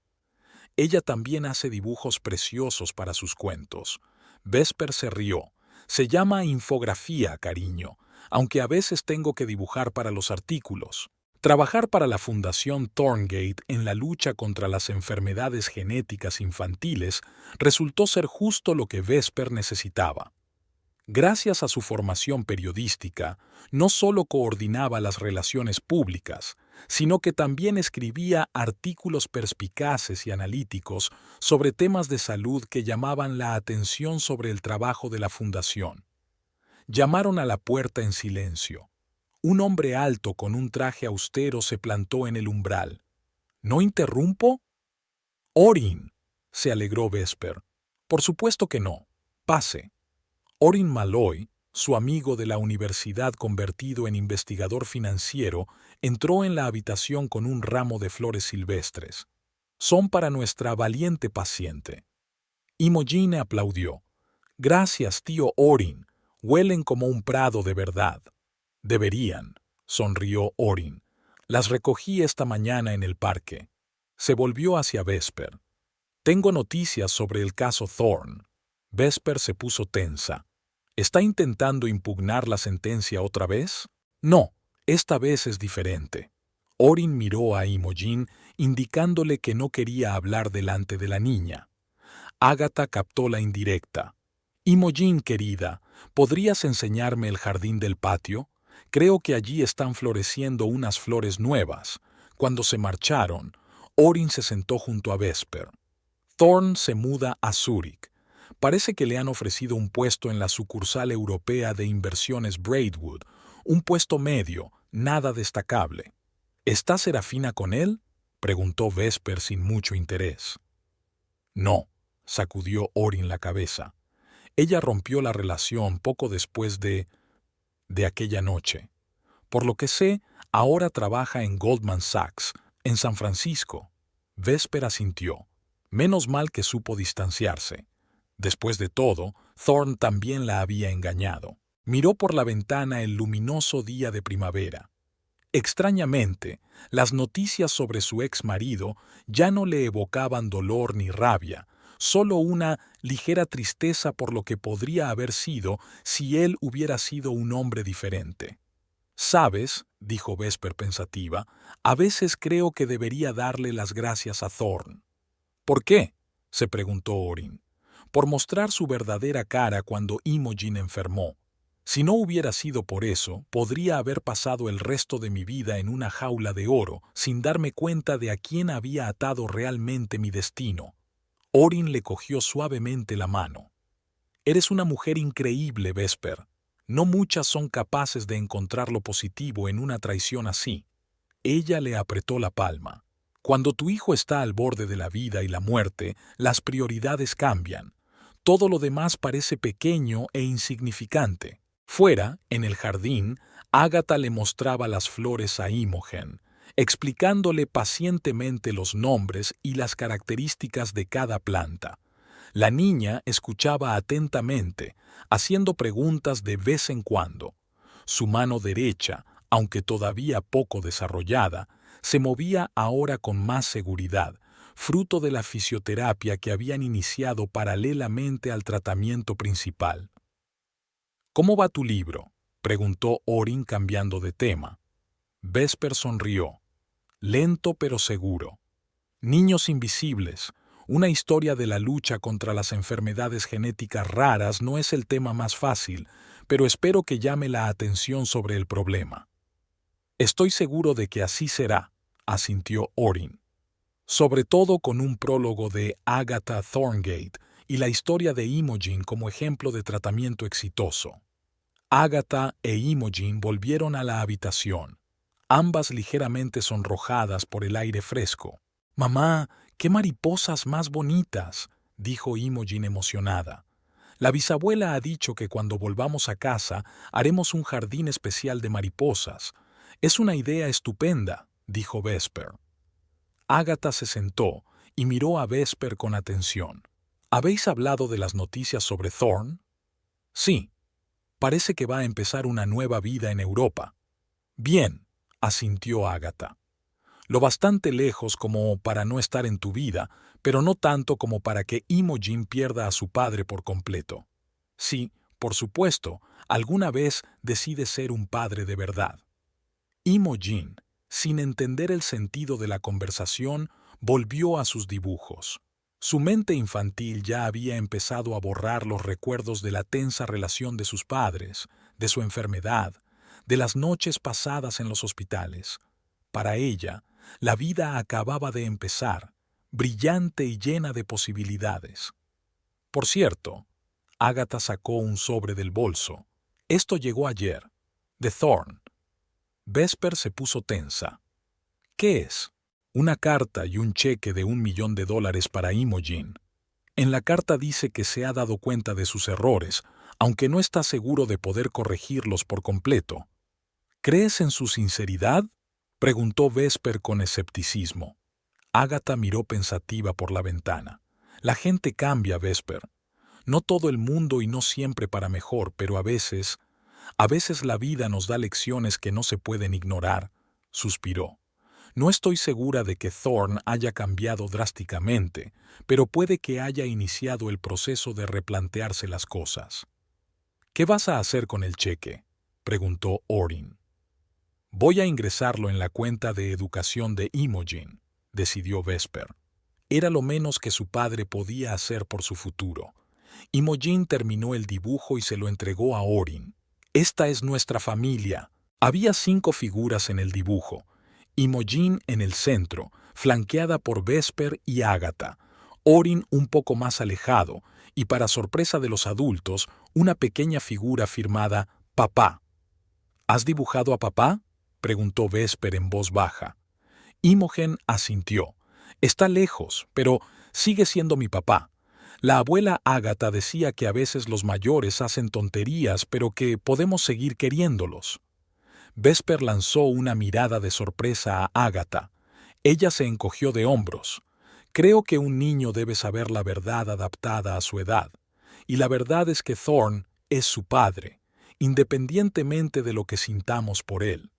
Ella también hace dibujos preciosos para sus cuentos. Vesper se rió. Se llama infografía, cariño, aunque a veces tengo que dibujar para los artículos. Trabajar para la Fundación Thorngate en la lucha contra las enfermedades genéticas infantiles resultó ser justo lo que Vesper necesitaba. Gracias a su formación periodística, no solo coordinaba las relaciones públicas, sino que también escribía artículos perspicaces y analíticos sobre temas de salud que llamaban la atención sobre el trabajo de la fundación. Llamaron a la puerta en silencio. Un hombre alto con un traje austero se plantó en el umbral. ¿No interrumpo? Orin, se alegró Vesper. Por supuesto que no. Pase. Orin Malloy, su amigo de la universidad convertido en investigador financiero, entró en la habitación con un ramo de flores silvestres. Son para nuestra valiente paciente. Imogen aplaudió. Gracias, tío Orin. Huelen como un prado de verdad. Deberían, sonrió Orin. Las recogí esta mañana en el parque. Se volvió hacia Vesper. Tengo noticias sobre el caso Thorne. Vesper se puso tensa. ¿Está intentando impugnar la sentencia otra vez? No, esta vez es diferente. Orin miró a Imogen, indicándole que no quería hablar delante de la niña. Agatha captó la indirecta. Imogen, querida, ¿podrías enseñarme el jardín del patio? Creo que allí están floreciendo unas flores nuevas. Cuando se marcharon, Orin se sentó junto a Vesper. Thorne se muda a Zúrich. Parece que le han ofrecido un puesto en la sucursal europea de inversiones Braidwood, un puesto medio, nada destacable. ¿Está Serafina con él?, preguntó Vesper sin mucho interés. No, sacudió Orin la cabeza. Ella rompió la relación poco después de aquella noche. Por lo que sé, ahora trabaja en Goldman Sachs, en San Francisco. Vesper asintió. Menos mal que supo distanciarse. Después de todo, Thorne también la había engañado. Miró por la ventana el luminoso día de primavera. Extrañamente, las noticias sobre su ex marido ya no le evocaban dolor ni rabia, solo una ligera tristeza por lo que podría haber sido si él hubiera sido un hombre diferente. «Sabes», dijo Vesper pensativa, «a veces creo que debería darle las gracias a Thorne». «¿Por qué?», se preguntó Orin. «Por mostrar su verdadera cara cuando Imogen enfermó. Si no hubiera sido por eso, podría haber pasado el resto de mi vida en una jaula de oro, sin darme cuenta de a quién había atado realmente mi destino». Orin le cogió suavemente la mano. «Eres una mujer increíble, Vesper. No muchas son capaces de encontrar lo positivo en una traición así». Ella le apretó la palma. «Cuando tu hijo está al borde de la vida y la muerte, las prioridades cambian. Todo lo demás parece pequeño e insignificante». Fuera, en el jardín, Agatha le mostraba las flores a Imogen, explicándole pacientemente los nombres y las características de cada planta. La niña escuchaba atentamente, haciendo preguntas de vez en cuando. Su mano derecha, aunque todavía poco desarrollada, se movía ahora con más seguridad, fruto de la fisioterapia que habían iniciado paralelamente al tratamiento principal. «¿Cómo va tu libro?», preguntó Orin cambiando de tema. Vesper sonrió. «Lento pero seguro. Niños invisibles. Una historia de la lucha contra las enfermedades genéticas raras no es el tema más fácil, pero espero que llame la atención sobre el problema». «Estoy seguro de que así será», asintió Orin. «Sobre todo con un prólogo de Agatha Thorngate y la historia de Imogen como ejemplo de tratamiento exitoso». Agatha e Imogen volvieron a la habitación, ambas ligeramente sonrojadas por el aire fresco. «Mamá, qué mariposas más bonitas», dijo Imogen emocionada. «La bisabuela ha dicho que cuando volvamos a casa haremos un jardín especial de mariposas. Es una idea estupenda», dijo Vesper. Agatha se sentó y miró a Vesper con atención. «¿Habéis hablado de las noticias sobre Thorne?» «Sí. Parece que va a empezar una nueva vida en Europa». «Bien», asintió Agatha. «Lo bastante lejos como para no estar en tu vida, pero no tanto como para que Imogen pierda a su padre por completo. Sí, por supuesto, alguna vez decide ser un padre de verdad». Imogen, sin entender el sentido de la conversación, volvió a sus dibujos. Su mente infantil ya había empezado a borrar los recuerdos de la tensa relación de sus padres, de su enfermedad, de las noches pasadas en los hospitales. Para ella, la vida acababa de empezar, brillante y llena de posibilidades. Por cierto, Agatha sacó un sobre del bolso. Esto llegó ayer, de Thorne. Vesper se puso tensa. «¿Qué es?» «Una carta y un cheque de $1.000.000 para Imogen. En la carta dice que se ha dado cuenta de sus errores, aunque no está seguro de poder corregirlos por completo». «¿Crees en su sinceridad?», preguntó Vesper con escepticismo. Agatha miró pensativa por la ventana. «La gente cambia, Vesper. No todo el mundo y no siempre para mejor, pero a veces la vida nos da lecciones que no se pueden ignorar», suspiró. «No estoy segura de que Thorne haya cambiado drásticamente, pero puede que haya iniciado el proceso de replantearse las cosas». «¿Qué vas a hacer con el cheque?», preguntó Orin. «Voy a ingresarlo en la cuenta de educación de Imogen», decidió Vesper. Era lo menos que su padre podía hacer por su futuro. Imogen terminó el dibujo y se lo entregó a Orin. «Esta es nuestra familia». Había 5 figuras en el dibujo. Imogen en el centro, flanqueada por Vesper y Agatha. Orin un poco más alejado, y para sorpresa de los adultos, una pequeña figura firmada «Papá». «¿Has dibujado a papá?», preguntó Vesper en voz baja. Imogen asintió. Está lejos, pero sigue siendo mi papá. La abuela Ágata decía que a veces los mayores hacen tonterías, pero que podemos seguir queriéndolos. Vesper lanzó una mirada de sorpresa a Ágata. Ella se encogió de hombros. Creo que un niño debe saber la verdad adaptada a su edad. Y la verdad es que Thorne es su padre, independientemente de lo que sintamos por él.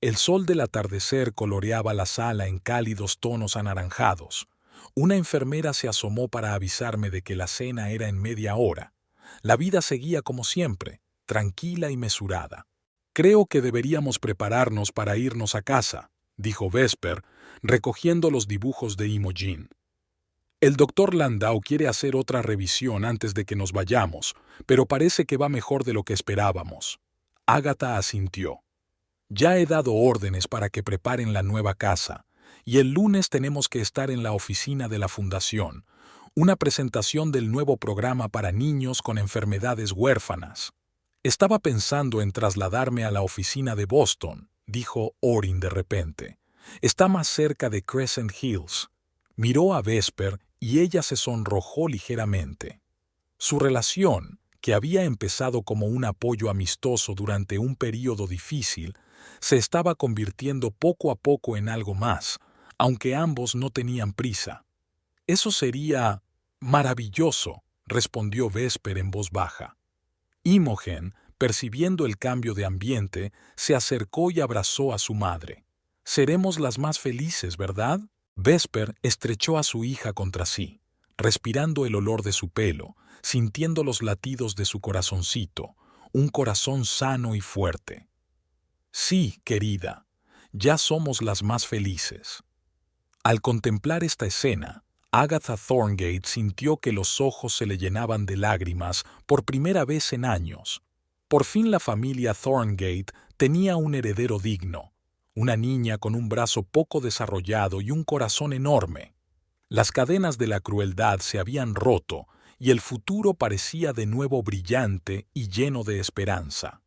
El sol del atardecer coloreaba la sala en cálidos tonos anaranjados. Una enfermera se asomó para avisarme de que la cena era en media hora. La vida seguía como siempre, tranquila y mesurada. Creo que deberíamos prepararnos para irnos a casa, dijo Vesper, recogiendo los dibujos de Imogen. El doctor Landau quiere hacer otra revisión antes de que nos vayamos, pero parece que va mejor de lo que esperábamos. Ágata asintió. Ya he dado órdenes para que preparen la nueva casa, y el lunes tenemos que estar en la oficina de la fundación, una presentación del nuevo programa para niños con enfermedades huérfanas. Estaba pensando en trasladarme a la oficina de Boston, dijo Orrin de repente. Está más cerca de Crescent Hills. Miró a Vesper y ella se sonrojó ligeramente. Su relación, que había empezado como un apoyo amistoso durante un período difícil, se estaba convirtiendo poco a poco en algo más, aunque ambos no tenían prisa. Eso sería maravilloso, respondió Vesper en voz baja. Imogen, percibiendo el cambio de ambiente, se acercó y abrazó a su madre. Seremos las más felices, ¿verdad? Vesper estrechó a su hija contra sí, respirando el olor de su pelo, sintiendo los latidos de su corazoncito, un corazón sano y fuerte. Sí, querida, ya somos las más felices. Al contemplar esta escena, Agatha Thorngate sintió que los ojos se le llenaban de lágrimas por primera vez en años. Por fin la familia Thorngate tenía un heredero digno, una niña con un brazo poco desarrollado y un corazón enorme. Las cadenas de la crueldad se habían roto y el futuro parecía de nuevo brillante y lleno de esperanza.